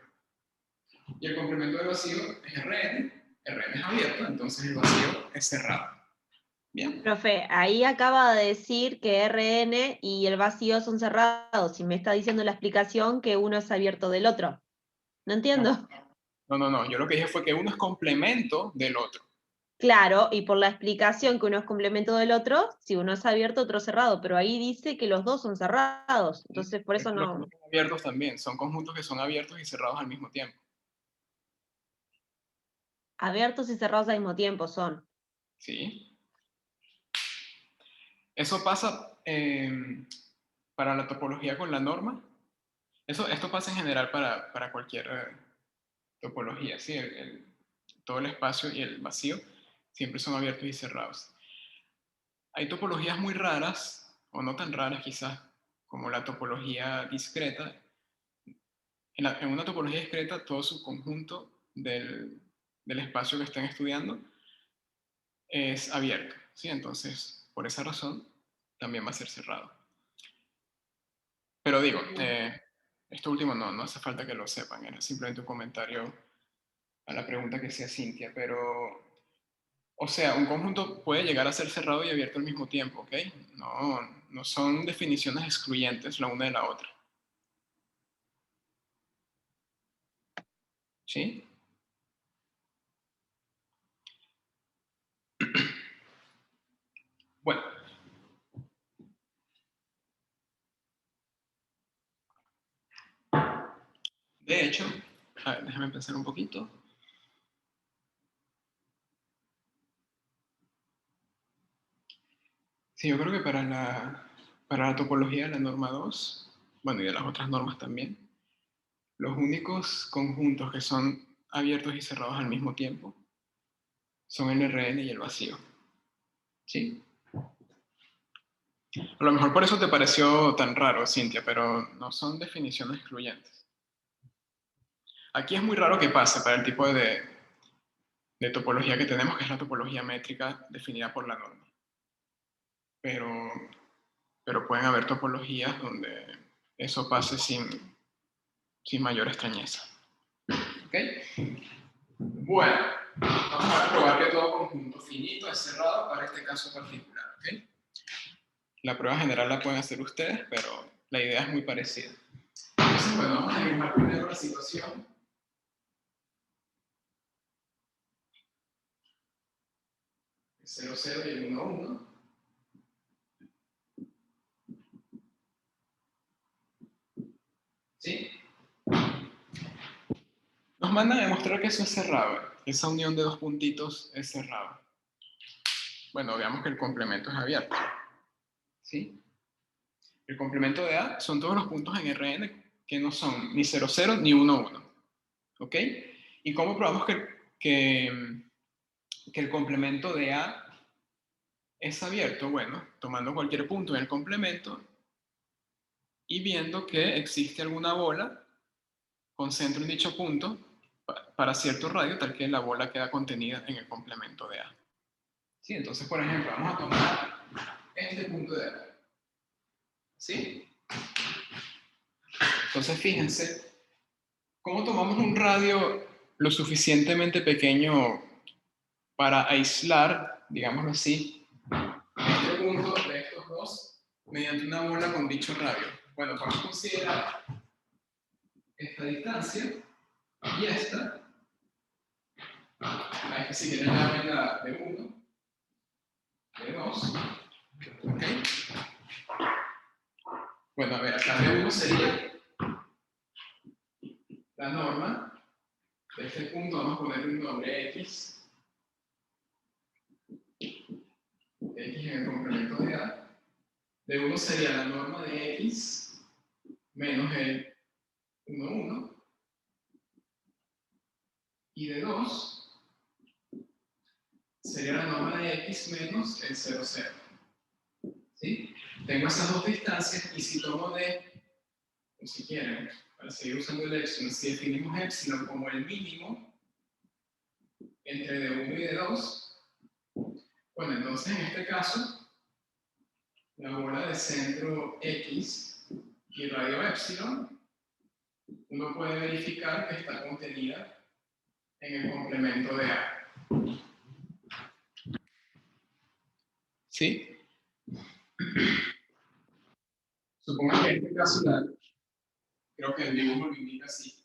Y el complemento del vacío es Rn es abierto, entonces el vacío es cerrado. Bien. Profe, ahí acaba de decir que Rn y el vacío son cerrados y me está diciendo la explicación que uno es abierto del otro. No entiendo. No. Yo lo que dije fue que uno es complemento del otro. Claro, y por la explicación que uno es complemento del otro, si uno es abierto, otro cerrado, pero ahí dice que los dos son cerrados, entonces por eso Los no. conjuntos abiertos también, son conjuntos que son abiertos y cerrados al mismo tiempo. Abiertos y cerrados al mismo tiempo son. ¿Sí? Eso pasa para la topología con la norma. Esto pasa en general para cualquier topología, ¿sí? Todo el espacio y el vacío siempre son abiertos y cerrados. Hay topologías muy raras, o no tan raras quizás, como la topología discreta. En una topología discreta, todo su conjunto del espacio que estén estudiando es abierto, ¿sí? Entonces, por esa razón, también va a ser cerrado. Pero digo, esto último no hace falta que lo sepan, era simplemente un comentario a la pregunta que hacía Cintia, pero, o sea, un conjunto puede llegar a ser cerrado y abierto al mismo tiempo, ¿ok? No son definiciones excluyentes la una de la otra. ¿Sí? Bueno. De hecho, a ver, déjame pensar un poquito. Sí, yo creo que para la topología de la norma 2, bueno, y de las otras normas también, los únicos conjuntos que son abiertos y cerrados al mismo tiempo son el Rn y el vacío. ¿Sí? A lo mejor por eso te pareció tan raro, Cintia, pero no son definiciones excluyentes. Aquí es muy raro que pase para el tipo de topología que tenemos, que es la topología métrica definida por la norma. Pero pueden haber topologías donde eso pase sin mayor extrañeza. ¿Ok? Bueno, vamos a probar que todo conjunto finito es cerrado para este caso particular. ¿Ok? La prueba general la pueden hacer ustedes, pero la idea es muy parecida. Entonces, bueno, vamos a dibujar primero la situación. El 0, 0 y el 1, 1. ¿Sí? Nos mandan a demostrar que eso es cerrado. Esa unión de dos puntitos es cerrada. Bueno, veamos que el complemento es abierto. ¿Sí? El complemento de A son todos los puntos en Rn que no son ni 0, 0 ni 1, 1. ¿Ok? ¿Y cómo probamos que el complemento de A es abierto? Bueno, tomando cualquier punto en el complemento y viendo que existe alguna bola con centro en dicho punto para cierto radio, tal que la bola queda contenida en el complemento de A. ¿Sí? Entonces, por ejemplo, vamos a tomar este punto de A. ¿Sí? Entonces, fíjense, ¿cómo tomamos un radio lo suficientemente pequeño para aislar, digámoslo así, este punto de estos dos mediante una bola con dicho radio? Bueno, vamos a considerar esta distancia y esta. A esta si quieren llamen la de 1, de 2. ¿Ok? Bueno, a ver, acá de 1 sería la norma. De este punto vamos a poner un nombre X. X en el complemento de A. De 1 sería la norma de X menos el 1, 1. Y de 2 sería la norma de X menos el 0, 0. ¿Sí? Tengo esas dos distancias y si tomo de, o si quieren, para seguir usando el epsilon, si definimos epsilon como el mínimo entre de 1 y de 2, bueno, entonces en este caso, la bola de centro X y radio epsilon, uno puede verificar que está contenida en el complemento de A. ¿Sí? Supongo que en este caso, creo que el dibujo lo indica así,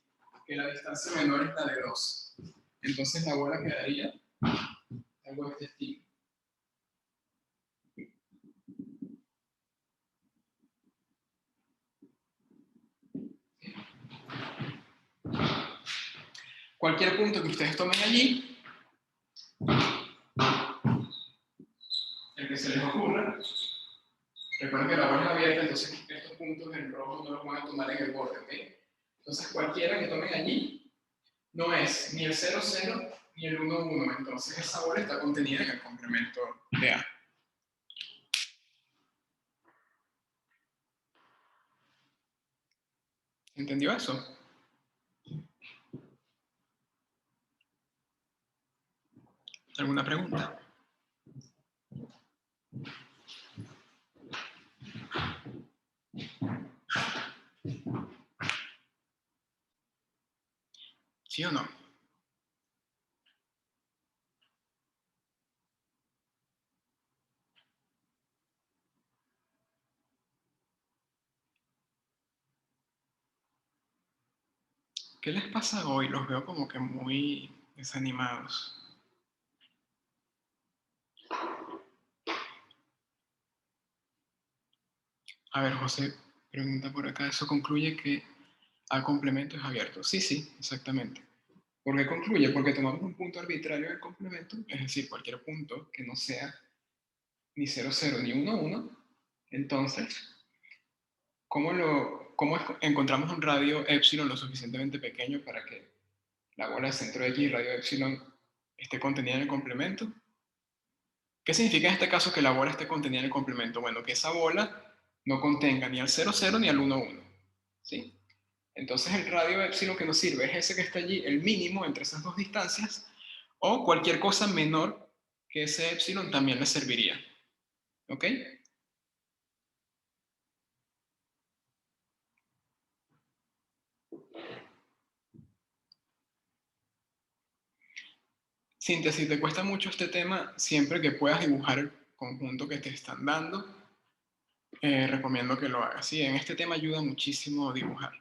que la distancia menor es la de 2. Entonces la bola quedaría algo de este estilo. Cualquier punto que ustedes tomen allí, el que se les ocurra, recuerden que la bola es abierta, entonces estos puntos en rojo no los van a tomar en el borde, ¿ok? Entonces cualquiera que tomen allí no es ni el 0, 0 ni el 1, 1, entonces esa bola está contenida en el complemento de A. ¿Entendió eso? ¿Alguna pregunta? ¿Sí o no? ¿Qué les pasa hoy? Los veo como que muy desanimados. A ver, José pregunta por acá, ¿eso concluye que A complemento es abierto? Sí, sí, exactamente. ¿Por qué concluye? Porque tomamos un punto arbitrario del complemento, es decir, cualquier punto que no sea ni 0, 0 ni 1, 1. Entonces, ¿cómo encontramos un radio epsilon lo suficientemente pequeño para que la bola de centro X y radio epsilon esté contenida en el complemento? ¿Qué significa en este caso que la bola esté contenida en el complemento? Bueno, que esa bola no contenga ni al 0, 0 ni al 1, 1. ¿Sí? Entonces el radio epsilon que nos sirve es ese que está allí, el mínimo entre esas dos distancias, o cualquier cosa menor que ese epsilon también le serviría. ¿Ok? Cintia, si te cuesta mucho este tema, siempre que puedas dibujar el conjunto que te están dando, recomiendo que lo hagas. Sí, en este tema ayuda muchísimo dibujar.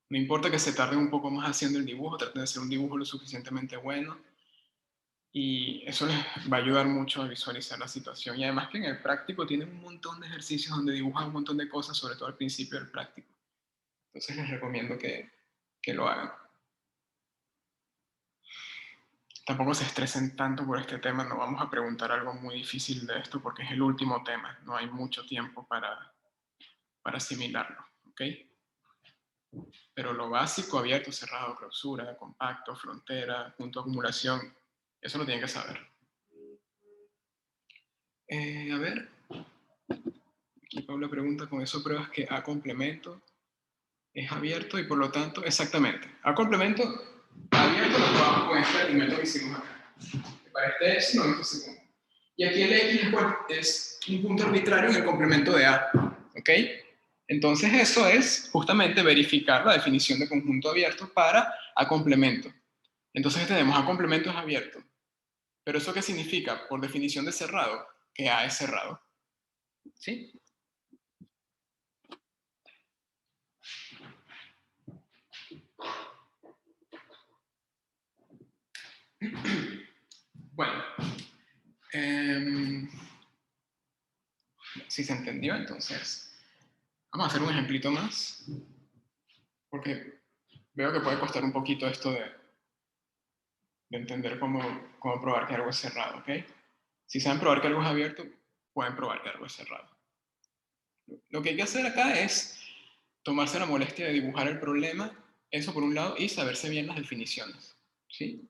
No importa que se tarde un poco más haciendo el dibujo, traten de hacer un dibujo lo suficientemente bueno y eso les va a ayudar mucho a visualizar la situación. Y además que en el práctico tienen un montón de ejercicios donde dibujan un montón de cosas, sobre todo al principio del práctico. Entonces les recomiendo que lo hagan. Tampoco se estresen tanto por este tema, no vamos a preguntar algo muy difícil de esto porque es el último tema, no hay mucho tiempo para asimilarlo, ¿ok? Pero lo básico, abierto, cerrado, clausura, compacto, frontera, punto de acumulación, eso lo tienen que saber. A ver, aquí Paula pregunta, ¿con eso pruebas que A complemento es abierto y por lo tanto, exactamente, A complemento abierto lo probamos con este argumento que hicimos acá. Para este epsilon, esto se cumple. Y aquí el X es un punto arbitrario en el complemento de A, ¿ok? Entonces eso es justamente verificar la definición de conjunto abierto para A complemento. Entonces tenemos A complemento es abierto. ¿Pero eso qué significa? Por definición de cerrado, que A es cerrado. ¿Sí? Bueno. Si se entendió, entonces vamos a hacer un ejemplito más. Porque veo que puede costar un poquito esto de entender cómo probar que algo es cerrado, ¿ok? Si saben probar que algo es abierto, pueden probar que algo es cerrado. Lo que hay que hacer acá es tomarse la molestia de dibujar el problema, eso por un lado, y saberse bien las definiciones, ¿sí?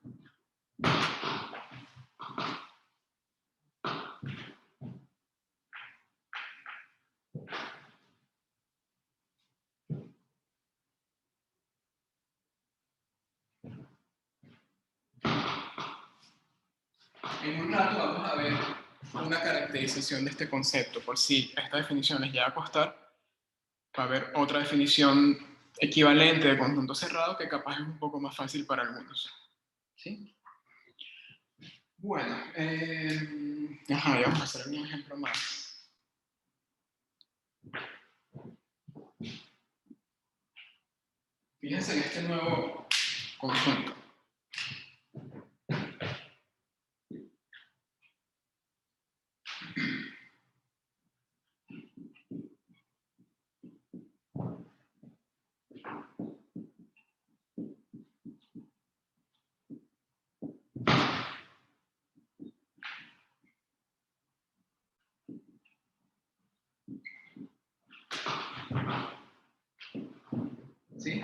En un rato vamos a ver una caracterización de este concepto, por si esta definición les llega a costar, va a haber otra definición equivalente de conjunto cerrado que capaz es un poco más fácil para algunos. ¿Sí? Bueno, vamos a hacer un ejemplo más. Fíjense en este nuevo conjunto. ¿Sí?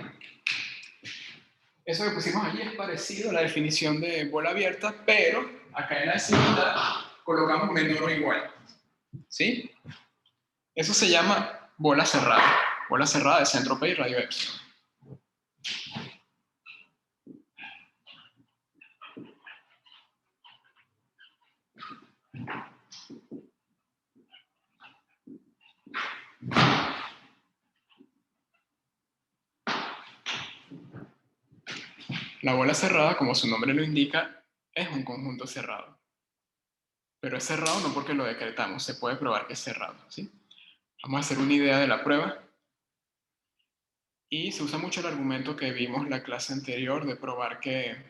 Eso que pusimos allí es parecido a la definición de bola abierta, pero acá en la desigualdad colocamos menor o igual. ¿Sí? Eso se llama bola cerrada de centro P y radio epsilon. La bola cerrada, como su nombre lo indica, es un conjunto cerrado. Pero es cerrado no porque lo decretamos, se puede probar que es cerrado. ¿Sí? Vamos a hacer una idea de la prueba. Y se usa mucho el argumento que vimos en la clase anterior de probar que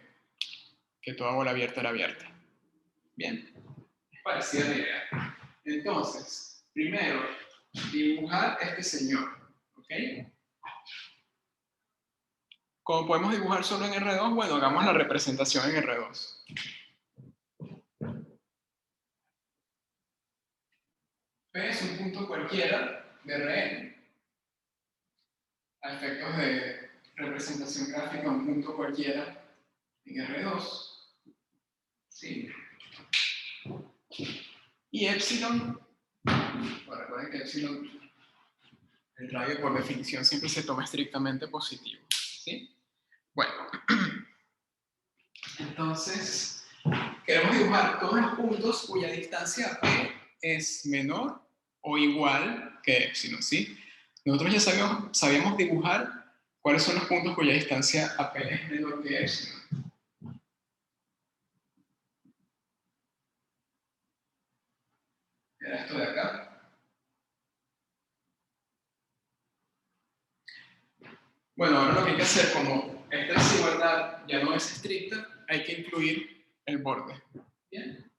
toda bola abierta era abierta. Bien, es parecida la idea. Entonces, primero, dibujar este señor. ¿Ok? Como podemos dibujar solo en R2, bueno, hagamos la representación en R2. P es un punto cualquiera de Rn. A efectos de representación gráfica, un punto cualquiera en R2. ¿Sí? Y epsilon, bueno, recuerden que epsilon, el radio por definición siempre se toma estrictamente positivo. ¿Sí? Bueno, entonces queremos dibujar todos los puntos cuya distancia P es menor o igual que epsilon, ¿sí? Nosotros ya sabíamos dibujar cuáles son los puntos cuya distancia AP es menor que epsilon. Era esto de acá. Bueno, ahora lo que hay que hacer, como esta desigualdad ya no es estricta, hay que incluir el borde. Bien.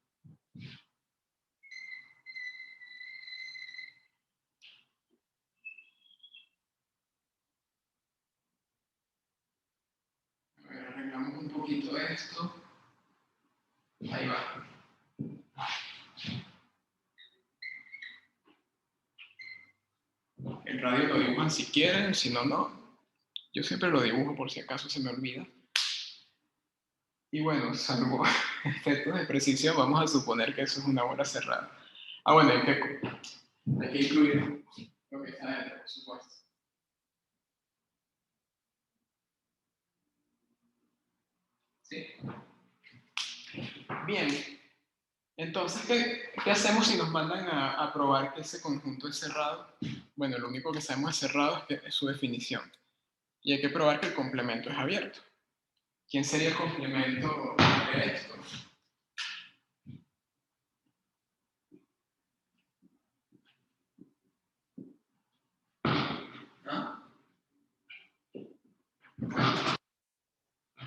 A ver, arreglamos un poquito esto. Ahí va. El radio lo dibujan si quieren, si no, no. Yo siempre lo dibujo por si acaso se me olvida. Y bueno, salvo efectos de precisión, vamos a suponer que eso es una bola cerrada. Ah, bueno, hay que incluir lo que está dentro, por supuesto. ¿Sí? Bien. Entonces, ¿qué hacemos si nos mandan a probar que ese conjunto es cerrado? Bueno, lo único que sabemos de cerrado es su definición. Y hay que probar que el complemento es abierto. ¿Quién sería el complemento de esto? ¿Ah?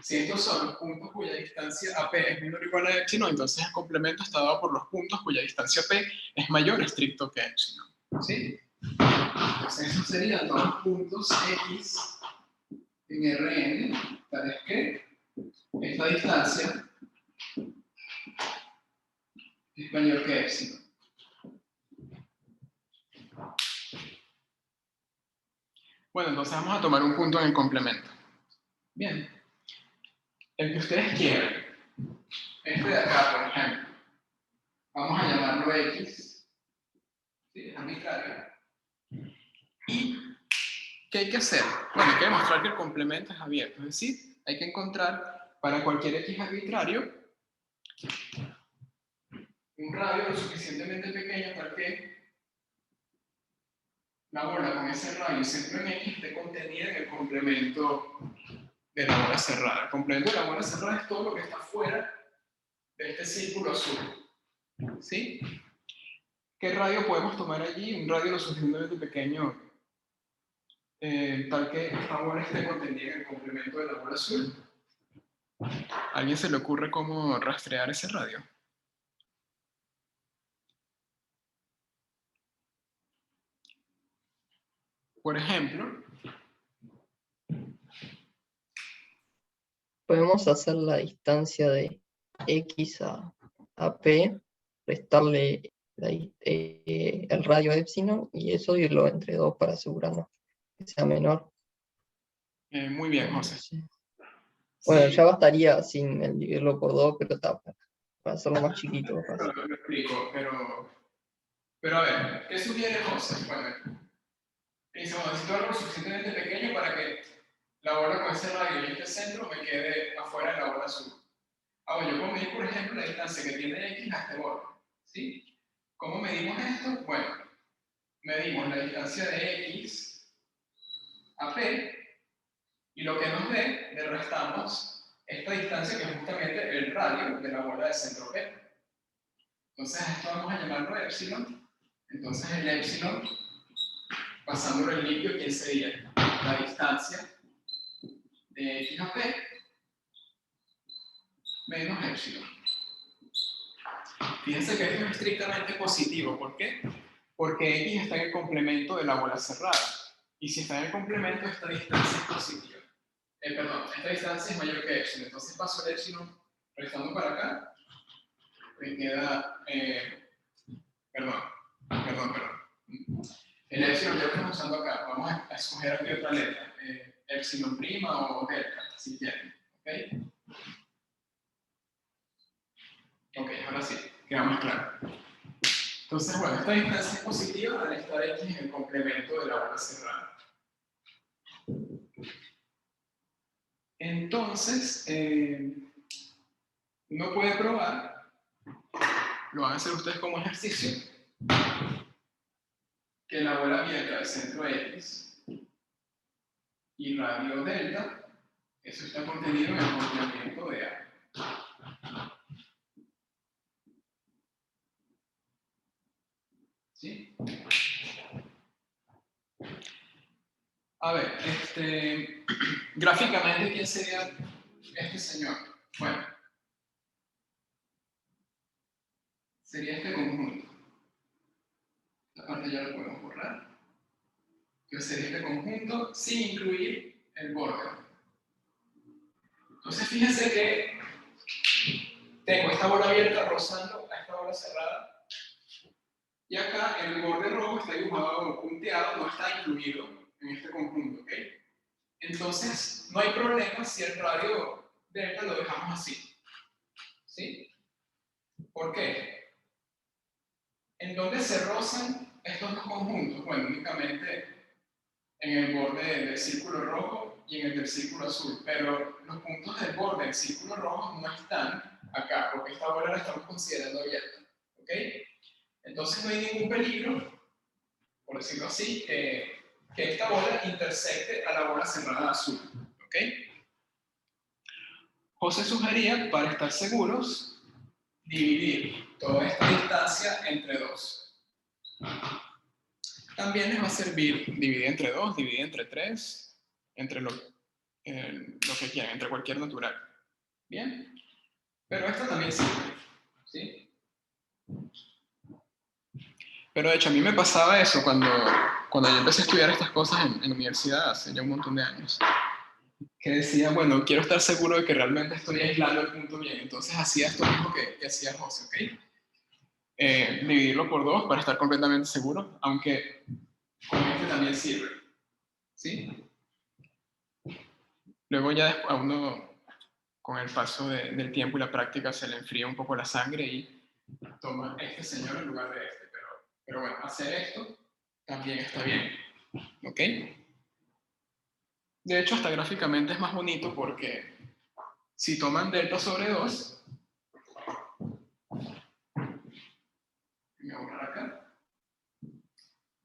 Si estos son los puntos cuya distancia AP es menor o igual a epsilon, entonces el complemento está dado por los puntos cuya distancia P es mayor o estricto que epsilon. ¿Sí? Entonces esos serían todos los puntos X en Rn, tales que esta distancia es mayor que epsilon. Bueno, entonces vamos a tomar un punto en el complemento. Bien. El que ustedes quieran. Este de acá, por ejemplo. Vamos a llamarlo X. ¿Sí? Es arbitrario. ¿Y qué hay que hacer? Bueno, hay que demostrar que el complemento es abierto. Es decir, hay que encontrar para cualquier X arbitrario un radio lo suficientemente pequeño para que la bola con ese radio centro en X esté contenida en el complemento de la bola cerrada. El complemento de la bola cerrada es todo lo que está fuera de este círculo azul. ¿Sí? ¿Qué radio podemos tomar allí? Un radio lo suficientemente pequeño tal que esta bola esté contenida en el complemento de la bola azul. ¿A alguien se le ocurre cómo rastrear ese radio? Por ejemplo, podemos hacer la distancia de X a P, restarle el radio epsilon y eso irlo entre 2 para asegurarnos que sea menor. muy bien, José. Sí. Bueno, Sí. ya bastaría sin el dividirlo por 2, pero está para hacerlo más chiquito. Lo explico, pero a ver, ¿qué sugiere José? Bueno, dice, bueno, necesito algo suficientemente pequeño para que la bola con ese radio y este centro me quede afuera de la bola azul. Ah, bueno, yo puedo medir, por ejemplo, la distancia que tiene X a este borde. ¿Sí? ¿Cómo medimos esto? Bueno, medimos la distancia de X a P y lo que nos dé, le restamos esta distancia que es justamente el radio de la bola de centro P. Entonces a esto vamos a llamarlo epsilon. Entonces el epsilon, pasándolo en limpio, ¿quién sería? La distancia de X a P menos epsilon. Fíjense que esto es estrictamente positivo. ¿Por qué? Porque X está en el complemento de la bola cerrada. Y si está en el complemento, esta distancia es positiva. Perdón, esta distancia es mayor que epsilon. Entonces paso el epsilon restando para acá. Me queda... perdón. El epsilon ya lo estamos usando acá. Vamos a escoger aquí otra letra. Epsilon prima o delta, si quieren. ¿Ok? Ok, ahora sí, queda más claro. Entonces, bueno, esta distancia es positiva al estar X en el complemento de la bola cerrada. Entonces, uno puede probar, lo van a hacer ustedes como ejercicio, que la bola abierta del centro X y radio delta, eso está contenido en el complemento de A. ¿Sí? A ver, gráficamente, ¿quién sería este señor? Bueno, sería este conjunto. Esta parte ya lo podemos borrar. Que sería este conjunto sin incluir el borde. Entonces, fíjense que tengo esta bola abierta rozando a esta bola cerrada. Y acá el borde rojo está dibujado como punteado, no está incluido en este conjunto, ¿ok? Entonces, no hay problema si el radio delta lo dejamos así. ¿Sí? ¿Por qué? ¿En dónde se rozan estos dos conjuntos? Bueno, únicamente en el borde del círculo rojo y en el del círculo azul, pero los puntos del borde del círculo rojo no están acá, porque esta bola la estamos considerando abierta. ¿Ok? Entonces no hay ningún peligro, por decirlo así, que esta bola intersecte a la bola cerrada azul. ¿Ok? José sugería, para estar seguros, dividir toda esta distancia entre 2. También les va a servir dividir entre 2, dividir entre 3, entre lo que quieran, entre cualquier natural. ¿Bien? Pero esto también sirve. ¿Sí? Pero de hecho, a mí me pasaba eso cuando yo empecé a estudiar estas cosas en la universidad hace ya un montón de años. Que decía, bueno, quiero estar seguro de que realmente estoy aislando el punto bien. Entonces hacía esto mismo que hacía José, ¿ok? Dividirlo por 2 para estar completamente seguro, aunque con este también sirve. ¿Sí? Luego ya a uno, con el paso del tiempo y la práctica, se le enfría un poco la sangre y toma este señor en lugar de este. Pero bueno, hacer esto también está bien. ¿Ok? De hecho, hasta gráficamente es más bonito porque si toman delta sobre 2, voy a borrar acá.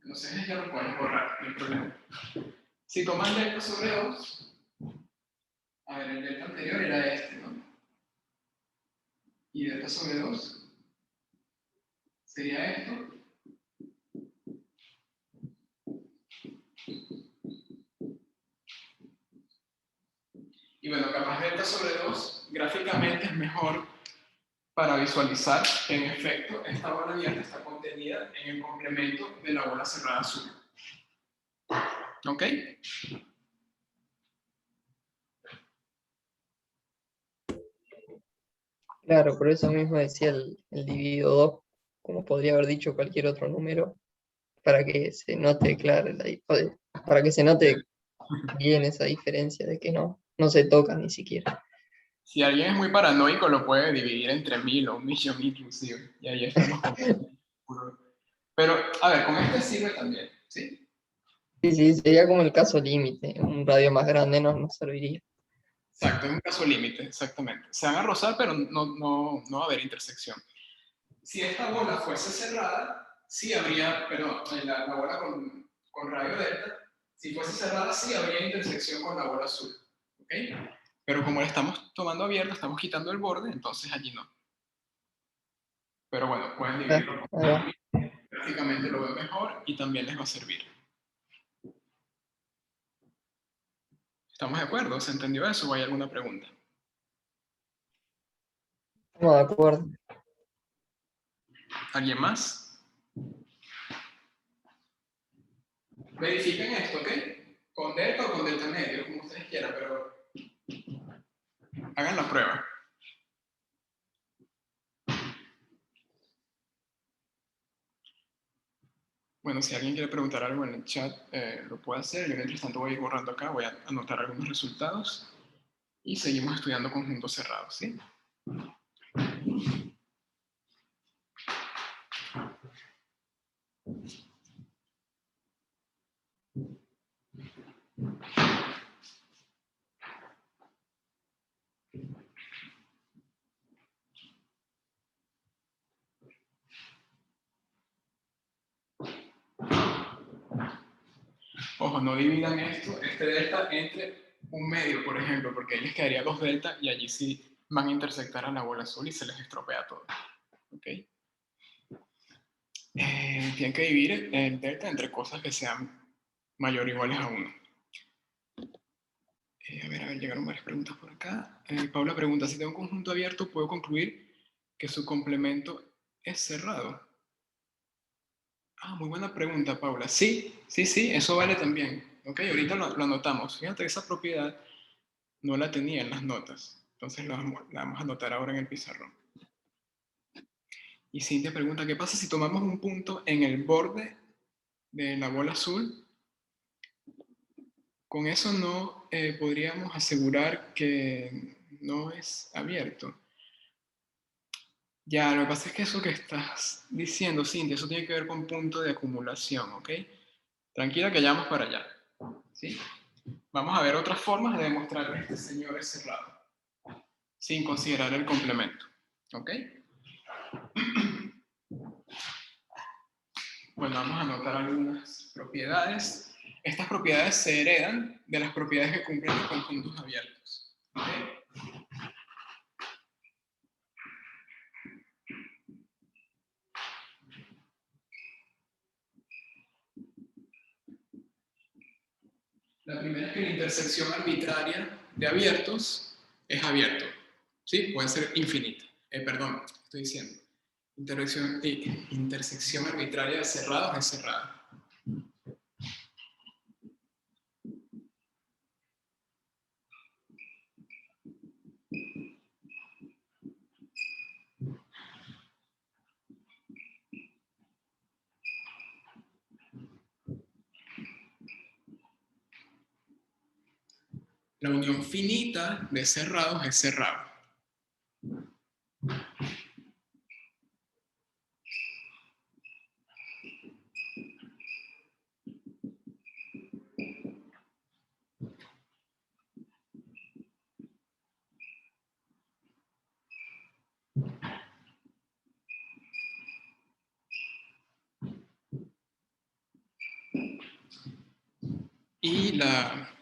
Los ejes ya lo pueden borrar, no hay problema. Si toman delta sobre 2, a ver, el delta anterior era este, ¿no? Y delta sobre 2 sería esto. Y bueno, capaz delta sobre 2 gráficamente es mejor para visualizar que en efecto esta bola abierta está contenida en el complemento de la bola cerrada azul. ¿Ok? Claro, por eso mismo decía el dividido 2, como podría haber dicho cualquier otro número, para que se note claro, para que se note bien esa diferencia de que no se toca ni siquiera. Si alguien es muy paranoico, lo puede dividir entre 1000 o 1.000.000 inclusive. Y ahí estamos con... Pero, a ver, con este sirve también, ¿sí? Sí, sería como el caso límite, un radio más grande no nos serviría. Exacto, es un caso límite, exactamente. Se van a rozar, pero no va a haber intersección. Si esta bola fuese cerrada, sí habría, perdón, la bola con radio delta, si fuese cerrada, sí habría intersección con la bola azul. ¿Ok? Pero como la estamos tomando abierta, estamos quitando el borde, entonces allí no. Pero bueno, pueden dividirlo. Prácticamente lo veo mejor y también les va a servir. ¿Estamos de acuerdo? ¿Se entendió eso o hay alguna pregunta? Estamos de acuerdo. ¿Alguien más? Verifiquen esto, ¿ok? Con delta o con delta medio, como ustedes quieran, pero hagan la prueba. Bueno, si alguien quiere preguntar algo en el chat, lo puede hacer. Yo mientras tanto voy a ir borrando acá, voy a anotar algunos resultados y seguimos estudiando conjuntos cerrados, ¿sí? Ojo, no dividan este delta entre un medio, por ejemplo, porque ahí les quedaría 2 delta y allí sí van a intersectar a la bola azul y se les estropea todo. ¿Ok? Tienen que dividir el delta entre cosas que sean mayor o iguales a 1. A ver, llegaron varias preguntas por acá. Paula pregunta, si tengo un conjunto abierto, ¿puedo concluir que su complemento es cerrado? Ah, muy buena pregunta, Paula. Sí, eso vale también. Ok, ahorita lo anotamos. Fíjate que esa propiedad no la tenía en las notas. Entonces la vamos a anotar ahora en el pizarrón. Y Cintia pregunta, ¿qué pasa si tomamos un punto en el borde de la bola azul? Con eso no podríamos asegurar que no es abierto. Ya, lo que pasa es que eso que estás diciendo, Cintia, eso tiene que ver con punto de acumulación, ¿ok? Tranquila que ya vamos para allá, ¿sí? Vamos a ver otras formas de demostrar que este señor es cerrado, sin considerar el complemento, ¿ok? Bueno, vamos a anotar algunas propiedades. Estas propiedades se heredan de las propiedades que cumplen los conjuntos abiertos, ¿ok? La primera es que la intersección arbitraria de abiertos es abierto. ¿Sí? Puede ser infinita. Perdón, estoy diciendo. Intersección arbitraria de cerrados es cerrada. La unión finita de cerrados es cerrado. Y la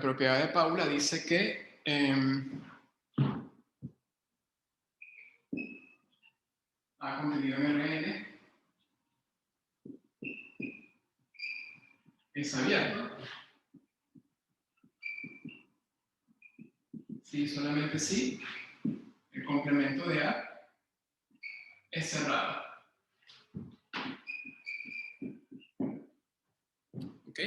propiedad de Paula dice que A contenido en Rn es abierto. Sí, solamente sí. El complemento de A es cerrado. ¿Ok?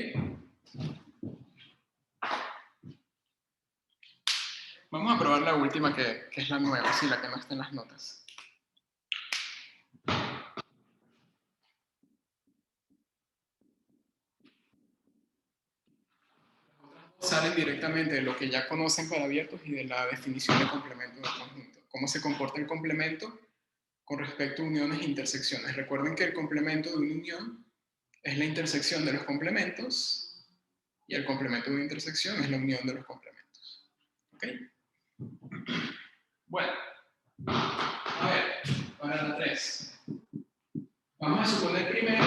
Vamos a probar la última que es la nueva, sí, la que no está en las notas. Salen directamente de lo que ya conocen para abiertos y de la definición de complemento del conjunto. Cómo se comporta el complemento con respecto a uniones e intersecciones. Recuerden que el complemento de una unión es la intersección de los complementos y el complemento de una intersección es la unión de los complementos. ¿Ok? Bueno, a ver, para la 3. Vamos a suponer primero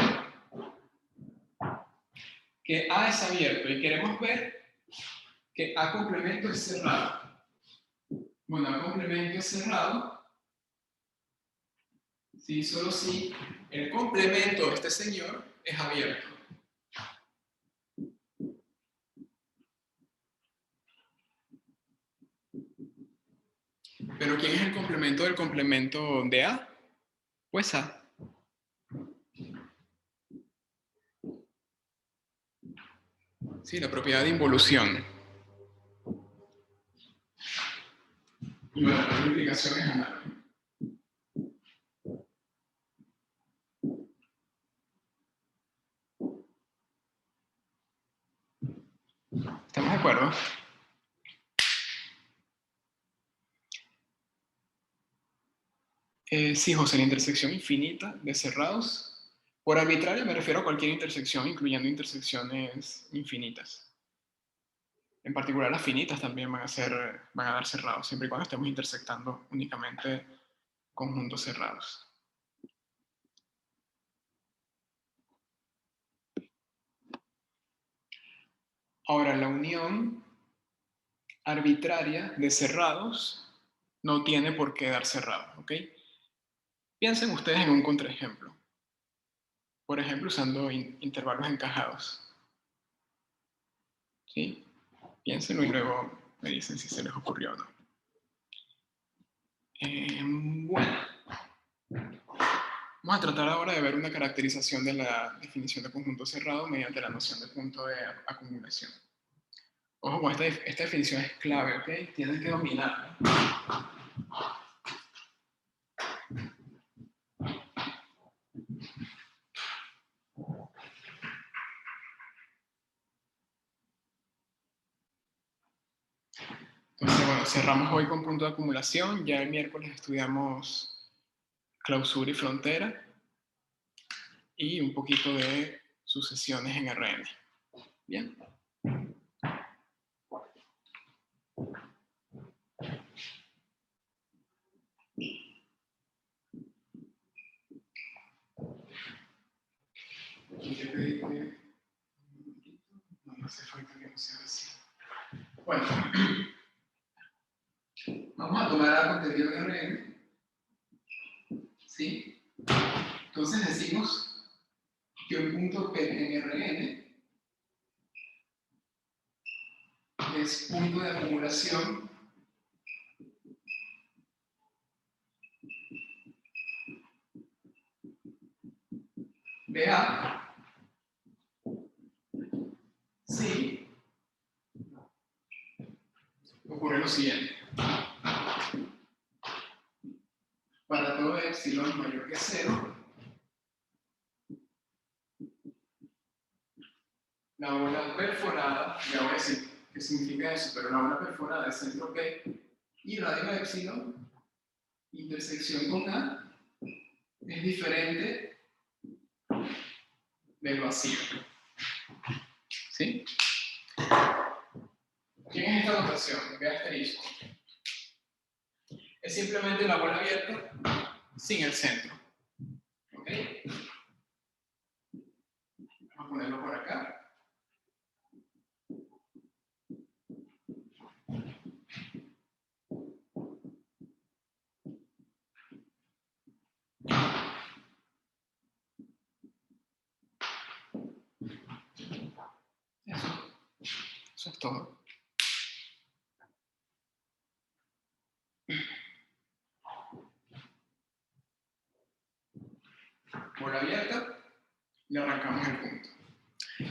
que A es abierto y queremos ver que A complemento es cerrado. Bueno, A complemento es cerrado si solo si el complemento de este señor es abierto. ¿Pero quién es el complemento del complemento de A? Pues A. Sí, la propiedad de involución. Y bueno, la implicación es análoga. ¿Estamos de acuerdo? Sí, José, la intersección infinita de cerrados. Por arbitraria me refiero a cualquier intersección, incluyendo intersecciones infinitas. En particular, las finitas también van a dar cerrados, siempre y cuando estemos intersectando únicamente conjuntos cerrados. Ahora, la unión arbitraria de cerrados no tiene por qué dar cerrado, ¿ok? Piensen ustedes en un contraejemplo. Por ejemplo, usando intervalos encajados. ¿Sí? Piénsenlo y luego me dicen si se les ocurrió o no. Bueno. Vamos a tratar ahora de ver una caracterización de la definición de conjunto cerrado mediante la noción de punto de acumulación. Ojo, con esta definición es clave, ¿ok? Tienen que dominarla. Entonces, bueno, cerramos hoy con punto de acumulación. Ya el miércoles estudiamos clausura y frontera y un poquito de sucesiones en RN. Bien. No hace falta que no sea así. Bueno, vamos a tomar algo que dio RN. ¿Sí? Entonces decimos que un punto P en RN es punto de acumulación de A si ocurre lo siguiente. Para todo epsilon mayor que 0, la bola perforada, ya voy a decir qué significa eso, pero la bola perforada es centro P y radio epsilon, intersección con A, es diferente del vacío. ¿Sí? ¿Quién es esta notación? ¿Qué asterisco? Es simplemente la bola abierta sin el centro. ¿Ok? Vamos a ponerlo por acá. Eso es todo. Bola abierta, le arrancamos el punto.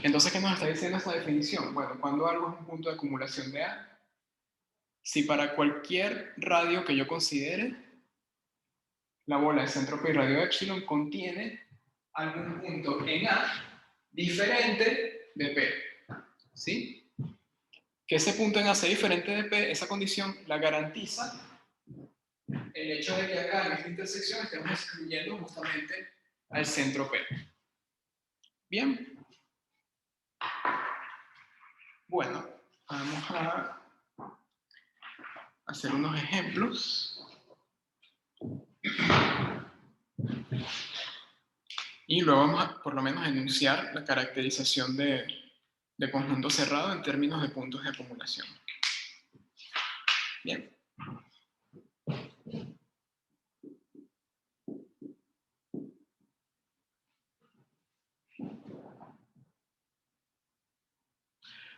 Entonces, ¿qué nos está diciendo esta definición? Bueno, cuando algo es un punto de acumulación de A, si para cualquier radio que yo considere, la bola de centro P y radio epsilon contiene algún punto en A diferente de P. ¿Sí? Que ese punto en A sea diferente de P, esa condición la garantiza el hecho de que acá en esta intersección estemos excluyendo justamente al centro P. Bien. Bueno, vamos a hacer unos ejemplos. Y luego vamos a, por lo menos, enunciar la caracterización de conjunto cerrado en términos de puntos de acumulación. Bien.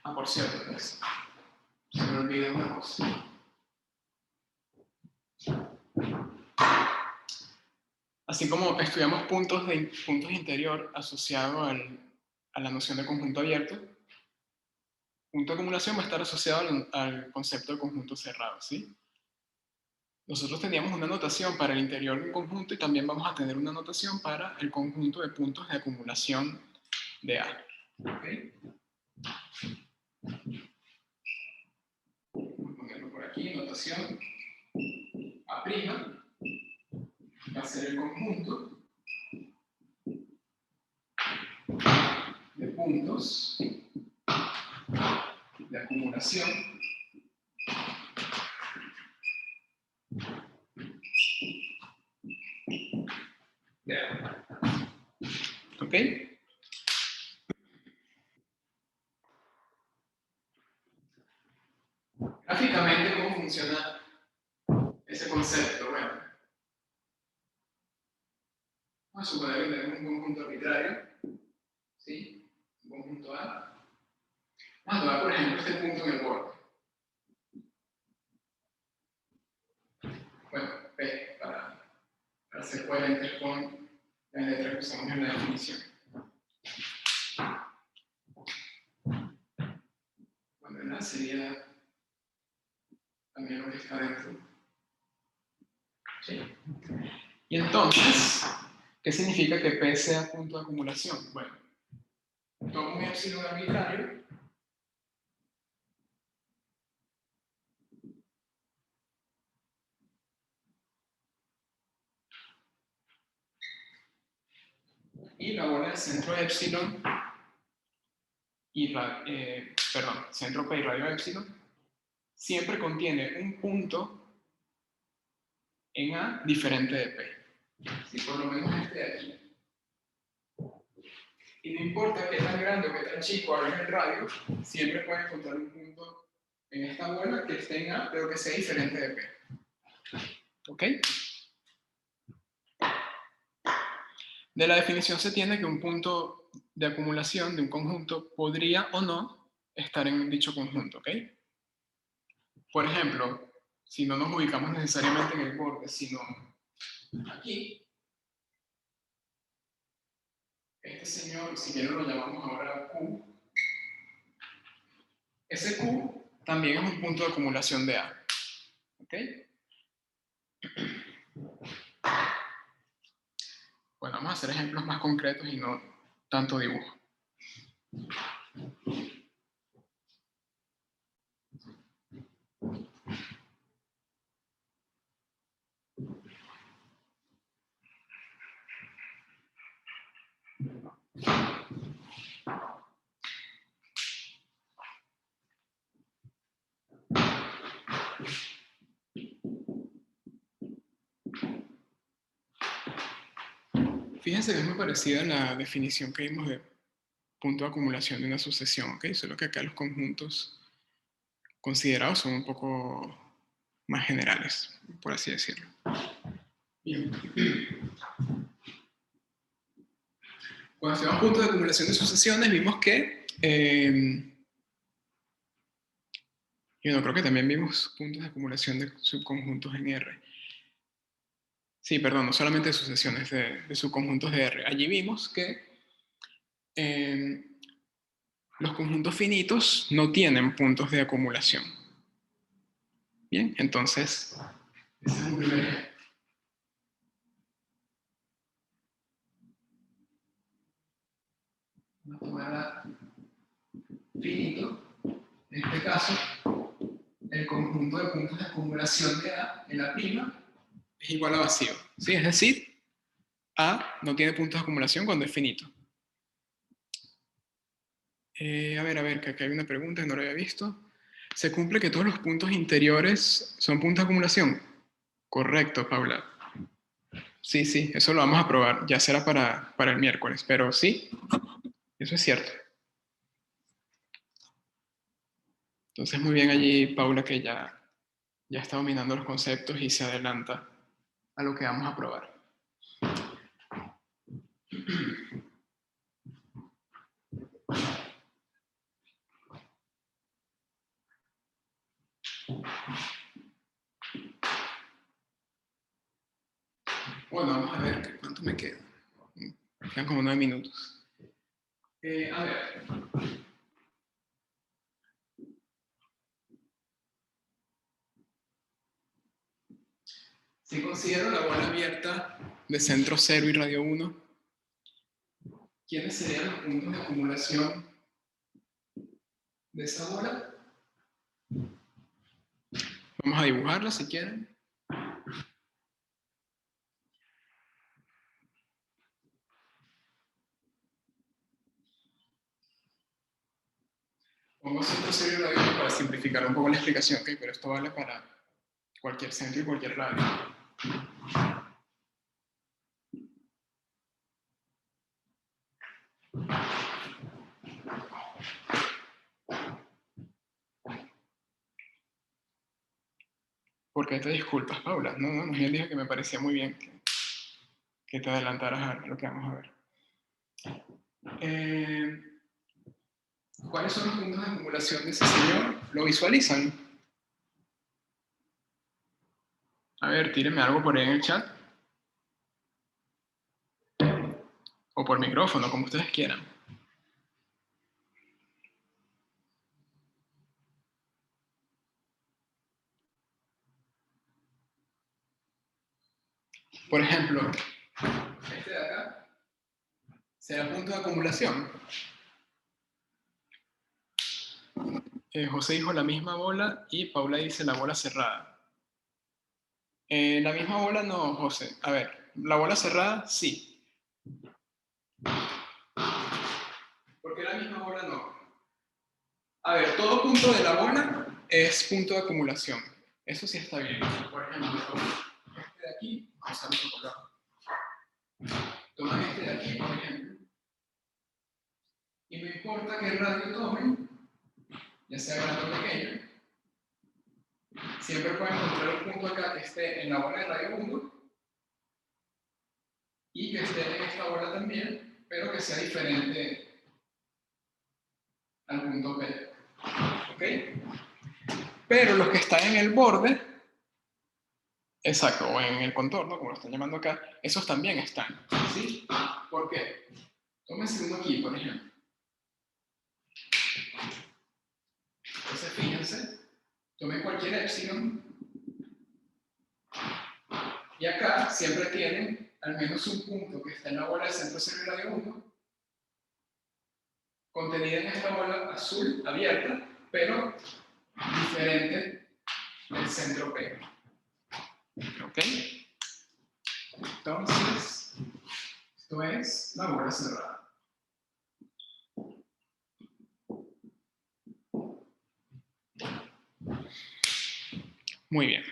Ah, por cierto, pues, se me olvidó una cosa. Así como estudiamos puntos interior asociado a la noción de conjunto abierto, punto de acumulación va a estar asociado al concepto de conjunto cerrado, ¿sí? Nosotros teníamos una notación para el interior de un conjunto y también vamos a tener una notación para el conjunto de puntos de acumulación de A. ¿Okay? Vamos a ponerlo por aquí, notación A', va a ser el conjunto de puntos de acumulación de A. ¿Ok? Gráficamente, ¿cómo funciona ese concepto? Bueno, vamos a suponer que tenemos un conjunto arbitrario, ¿sí? Un conjunto A. Vamos a tomar, por ejemplo, este punto en el borde. Bueno, P, para ser coherentes con las letras que usamos en la definición. Bueno, la sería también lo que está dentro. ¿Sí? Y entonces, ¿qué significa que P sea punto de acumulación? Bueno, tomo un épsilon arbitrario y la bola del centro épsilon y centro P y radio épsilon siempre contiene un punto en A diferente de P. Si por lo menos este de aquí. Y no importa qué tan grande o qué tan chico haga el radio, siempre puede encontrar un punto en esta bola que esté en A, pero que sea diferente de P. ¿Ok? De la definición se entiende que un punto de acumulación de un conjunto podría o no estar en dicho conjunto. ¿Ok? Por ejemplo, si no nos ubicamos necesariamente en el borde, sino aquí, este señor, si quieren lo llamamos ahora Q, ese Q también es un punto de acumulación de A. ¿Ok? Bueno, vamos a hacer ejemplos más concretos y no tanto dibujo. Fíjense que es muy parecida a la definición que vimos de punto de acumulación de una sucesión, ¿ok? Solo que acá los conjuntos considerados son un poco más generales, por así decirlo. Bien. Cuando hacemos puntos de acumulación de sucesiones, vimos que... yo creo que también vimos puntos de acumulación de subconjuntos en R. Sí, perdón, no solamente de sucesiones, de subconjuntos de R. Allí vimos que los conjuntos finitos no tienen puntos de acumulación. Bien, entonces, ese es un primer ejemplo. Una tomada finito, en este caso, el conjunto de puntos de acumulación de A en la prima es igual a vacío. ¿Sí? Es decir, A no tiene puntos de acumulación cuando es finito. A ver, que acá hay una pregunta que no lo había visto. ¿Se cumple que todos los puntos interiores son puntos de acumulación? Correcto, Paula. Sí, eso lo vamos a probar. Ya será para el miércoles, pero sí, eso es cierto. Entonces, muy bien allí, Paula, que ya está dominando los conceptos y se adelanta a lo que vamos a probar. Bueno, vamos a ver cuánto me queda. Me quedan como 9 minutos. A ver. Si considero la bola abierta de centro 0 y radio 1, ¿quiénes serían los puntos de acumulación de esa bola? Vamos a dibujarla si quieren. Pongo centro 0 y radio 1 para simplificar un poco la explicación, ¿okay? Pero esto vale para cualquier centro y cualquier radio. ¿Por qué te disculpas, Paula? No, más bien dije que me parecía muy bien que te adelantaras a lo que vamos a ver. ¿Cuáles son los puntos de acumulación de ese señor? ¿Lo visualizan? A ver, tírenme algo por ahí en el chat. O por micrófono, como ustedes quieran. Por ejemplo, este de acá será punto de acumulación. José dijo la misma bola y Paula dice la bola cerrada. La misma bola no, José. A ver, la bola cerrada sí. ¿Por qué la misma bola no? A ver, todo punto de la bola es punto de acumulación. Eso sí está bien. Por ejemplo, este de aquí, vamos a ver. Toman este de aquí, por ejemplo. Y no importa qué radio tomen, ya sea grande o pequeño, siempre pueden encontrar un punto acá que esté en la bola de radio 1 y que esté en esta bola también, pero que sea diferente al punto P. ¿Ok? Pero los que están en el borde, exacto, o en el contorno, como lo están llamando acá, esos también están. ¿Sí? ¿Por qué? Tómense uno aquí, por ejemplo. Entonces, fíjense, tomen cualquier epsilon y acá siempre tienen al menos un punto que está en la bola del centro cero y radio 1, contenida en esta bola azul abierta, pero diferente del centro P. ¿Ok? Entonces, esto es la bola cerrada. Muy bien.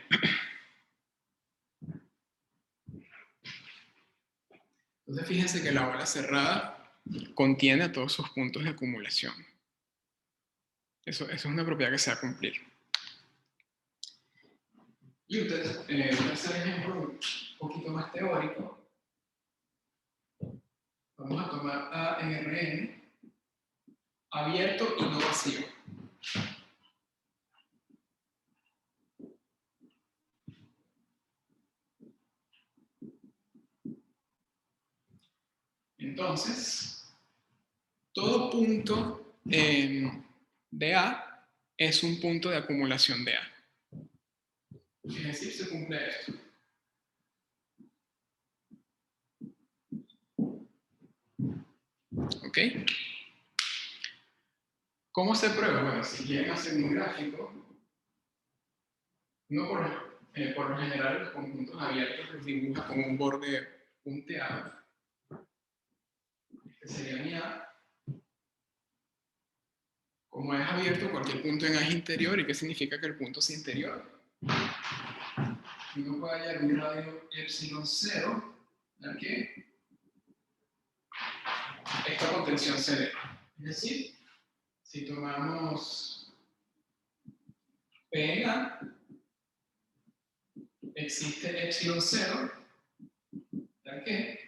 Entonces, fíjense que la bola cerrada contiene todos sus puntos de acumulación. Eso es una propiedad que se va a cumplir. Y un tercer ejemplo un poquito más teórico. Vamos a tomar ARN abierto y no vacío. Entonces, todo punto de A es un punto de acumulación de A. Es decir, se cumple esto. ¿Ok? ¿Cómo se prueba? Bueno, si quieren hacer un gráfico, uno por lo general los conjuntos abiertos los dibuja con un borde punteado. Este sería mi A. Como es abierto, cualquier punto en A es interior. ¿Y qué significa que el punto es interior? Uno puede hallar un radio epsilon 0, ¿de qué? Esta contención CD. Es decir, si tomamos P en A, existe epsilon 0, ¿de qué?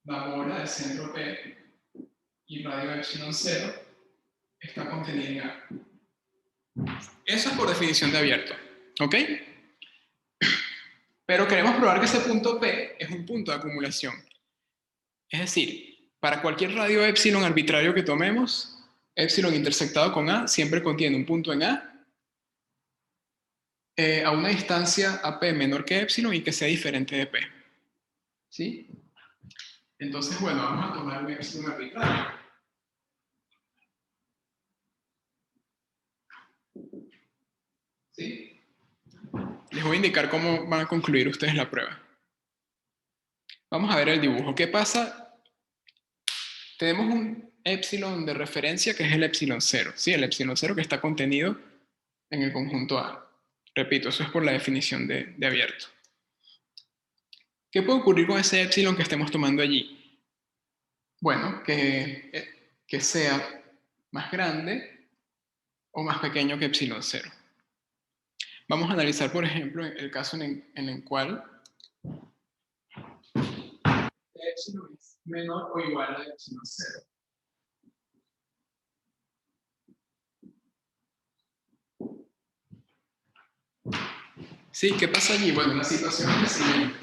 La bola del centro P y radio epsilon 0 está contenida en A. Eso es por definición de abierto, ¿ok? Pero queremos probar que ese punto P es un punto de acumulación. Es decir, para cualquier radio epsilon arbitrario que tomemos, epsilon intersectado con A siempre contiene un punto en A a una distancia AP menor que epsilon y que sea diferente de P. ¿Sí? Entonces, bueno, vamos a tomar un epsilon arbitrario. ¿Sí? Les voy a indicar cómo van a concluir ustedes la prueba. Vamos a ver el dibujo. ¿Qué pasa? Tenemos un epsilon de referencia que es el epsilon 0. ¿Sí? El epsilon 0 que está contenido en el conjunto A. Repito, eso es por la definición de abierto. ¿Qué puede ocurrir con ese epsilon que estemos tomando allí? Bueno, que sea más grande o más pequeño que epsilon 0. Vamos a analizar, por ejemplo, el caso en el cual epsilon es menor o igual a epsilon 0. Sí, ¿qué pasa allí? Bueno, la situación es la siguiente.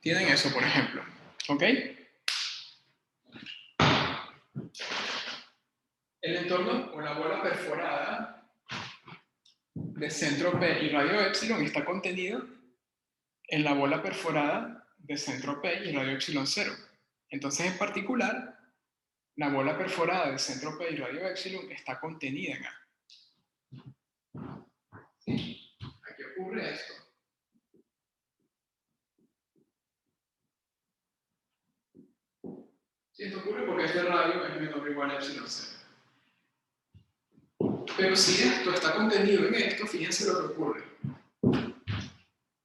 Tienen eso, por ejemplo, ¿ok? El entorno o la bola perforada de centro P y radio epsilon está contenido en la bola perforada de centro P y radio epsilon 0. Entonces, en particular, la bola perforada de centro P y radio epsilon está contenida en A. ¿Sí? Aquí ocurre esto. Sí, esto ocurre porque este radio es menor o igual a epsilon 0. Pero si esto está contenido en esto, fíjense lo que ocurre.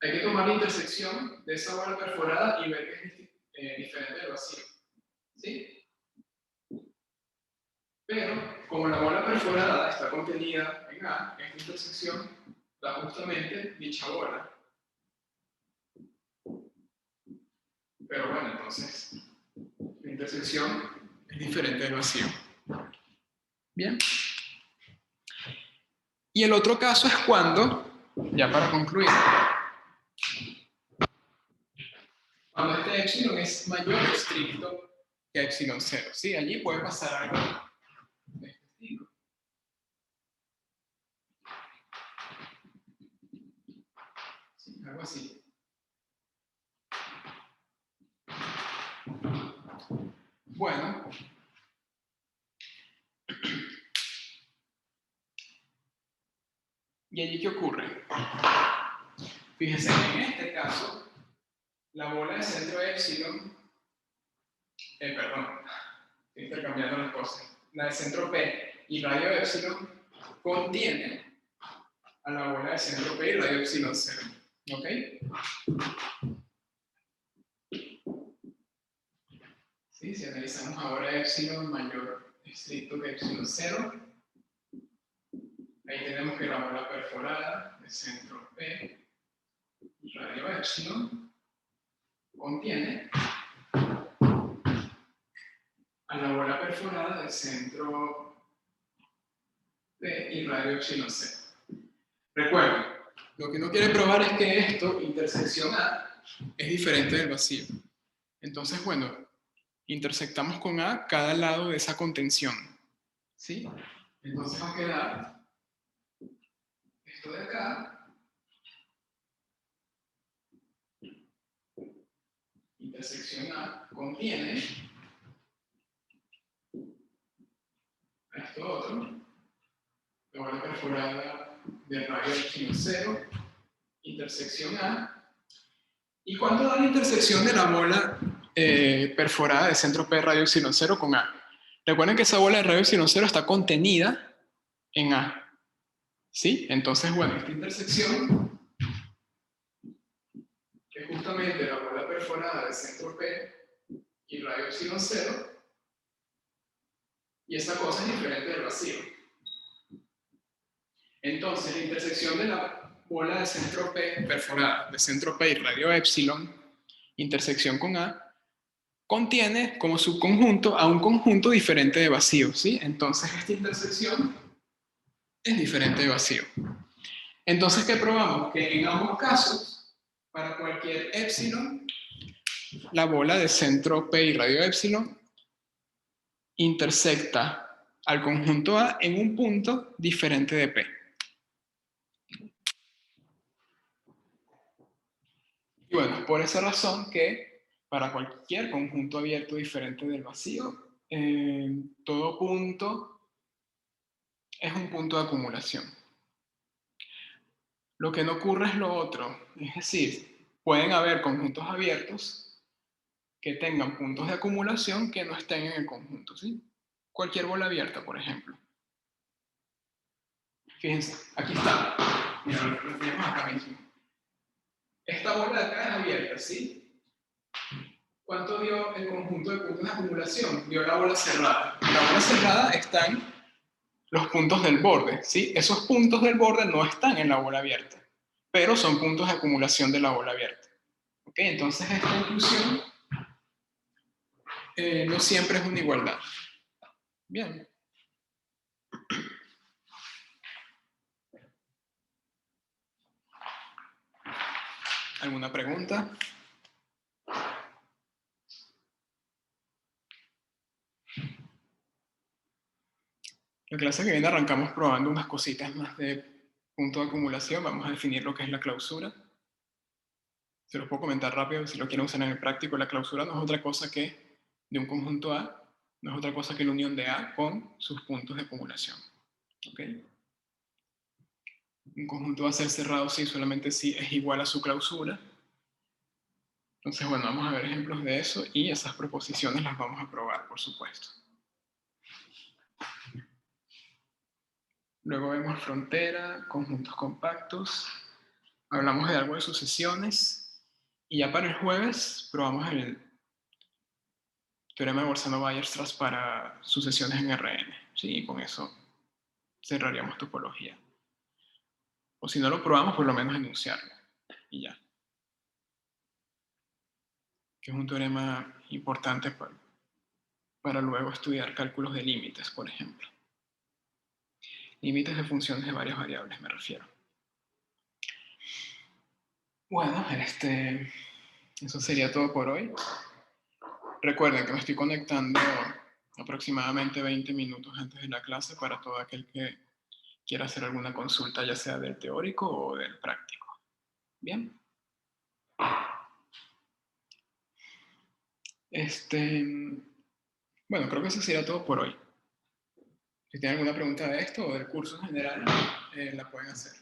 Hay que tomar la intersección de esa bola perforada y ver que es diferente del vacío. ¿Sí? Pero, como la bola perforada está contenida en A, esta intersección da justamente dicha bola. Pero bueno, entonces, la intersección es diferente del vacío. Bien. Y el otro caso es cuando, ya para concluir, cuando este epsilon es mayor o estricto que epsilon 0. ¿Sí? Allí puede pasar algo de este estilo. Sí, algo así. Bueno. ¿Y allí qué ocurre? Fíjense, en este caso, la bola de centro epsilon, perdón, estoy intercambiando las cosas. La de centro P y radio epsilon contiene a la bola de centro P y radio epsilon 0. ¿Ok? ¿Sí? Si analizamos ahora epsilon mayor estricto que epsilon 0, ahí tenemos que la bola perforada de centro P y radio epsilon contiene a la bola perforada del centro P y radio epsilon 0. Recuerden, lo que uno quiere probar es que esto, intersección A, es diferente del vacío. Entonces, bueno, intersectamos con A cada lado de esa contención. ¿Sí? Entonces va a quedar esto de acá, intersección A, contiene a esto otro, la bola perforada del radio epsilon 0, intersección A. ¿Y cuánto da la intersección de la bola perforada de centro P radio epsilon 0 con A? Recuerden que esa bola de radio epsilon 0 está contenida en A. ¿Sí? Entonces, bueno, esta intersección es justamente la bola perforada de centro P y radio epsilon 0, y esa cosa es diferente del vacío. Entonces, la intersección de la bola de centro P perforada de centro P y radio epsilon, intersección con A, contiene como subconjunto a un conjunto diferente de vacío, ¿sí? Entonces, esta intersección es diferente de vacío. Entonces, ¿qué probamos? Que en ambos casos, para cualquier epsilon, la bola de centro P y radio epsilon intersecta al conjunto A en un punto diferente de P. Y bueno, por esa razón que para cualquier conjunto abierto diferente del vacío, todo punto es un punto de acumulación. Lo que no ocurre es lo otro, es decir, pueden haber conjuntos abiertos que tengan puntos de acumulación que no estén en el conjunto, ¿sí? Cualquier bola abierta, por ejemplo. Fíjense, aquí está. Mira, lo tenemos acá mismo. Esta bola de acá es abierta, ¿sí? ¿Cuánto dio el conjunto de puntos de acumulación? Dio la bola cerrada. En la bola cerrada están los puntos del borde, ¿sí? Esos puntos del borde no están en la bola abierta, pero son puntos de acumulación de la bola abierta. ¿Ok? Entonces esta inclusión no siempre es una igualdad. Bien. ¿Alguna pregunta? La clase que viene arrancamos probando unas cositas más de punto de acumulación. Vamos a definir lo que es la clausura. Se los puedo comentar rápido si lo quieren usar en el práctico. La clausura no es otra cosa que de un conjunto A, no es otra cosa que la unión de A con sus puntos de acumulación. ¿Ok? Un conjunto va a ser cerrado si solamente si es igual a su clausura. Entonces, bueno, vamos a ver ejemplos de eso y esas proposiciones las vamos a probar, por supuesto. Luego vemos frontera, conjuntos compactos. Hablamos de algo de sucesiones. Y ya para el jueves probamos el teorema de Bolzano-Weierstrass para sucesiones en Rn. Sí, y con eso cerraríamos topología. O si no lo probamos, por lo menos enunciarlo. Y ya. Que es un teorema importante para luego estudiar cálculos de límites, por ejemplo. Límites de funciones de varias variables, me refiero. Bueno, eso sería todo por hoy. Recuerden que me estoy conectando aproximadamente 20 minutos antes de la clase para todo aquel que quiera hacer alguna consulta, ya sea del teórico o del práctico. Bien. Bueno, creo que eso sería todo por hoy. Si tienen alguna pregunta de esto o del curso en general, la pueden hacer.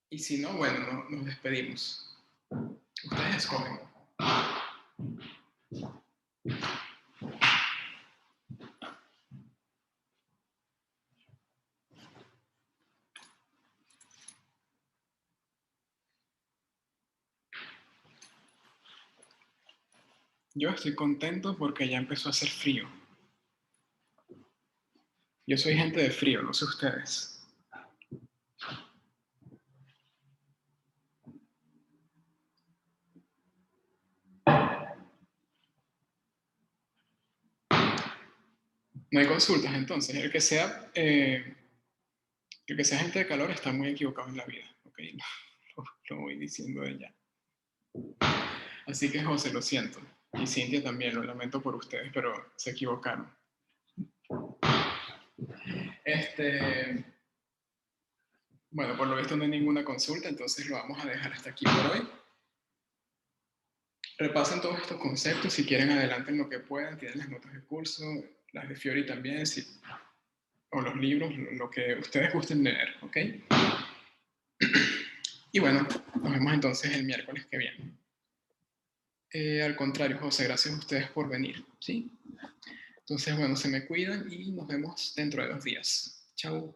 Y si no, bueno, nos despedimos. Ustedes escogen. Yo estoy contento porque ya empezó a hacer frío. Yo soy gente de frío, no sé ustedes. No hay consultas entonces. El que sea gente de calor está muy equivocado en la vida. ¿Ok? Lo voy diciendo de ya. Así que José, lo siento. Y Cintia también, lo lamento por ustedes, pero se equivocaron. Bueno, por lo visto no hay ninguna consulta, entonces lo vamos a dejar hasta aquí por hoy. Repasen todos estos conceptos, si quieren adelanten lo que puedan, tienen las notas de curso, las de Fiori también, o los libros, lo que ustedes gusten leer, ¿ok? Y bueno, nos vemos entonces el miércoles que viene. Al contrario, José, gracias a ustedes por venir, ¿sí? Entonces, bueno, se me cuidan y nos vemos dentro de 2 días. Chao.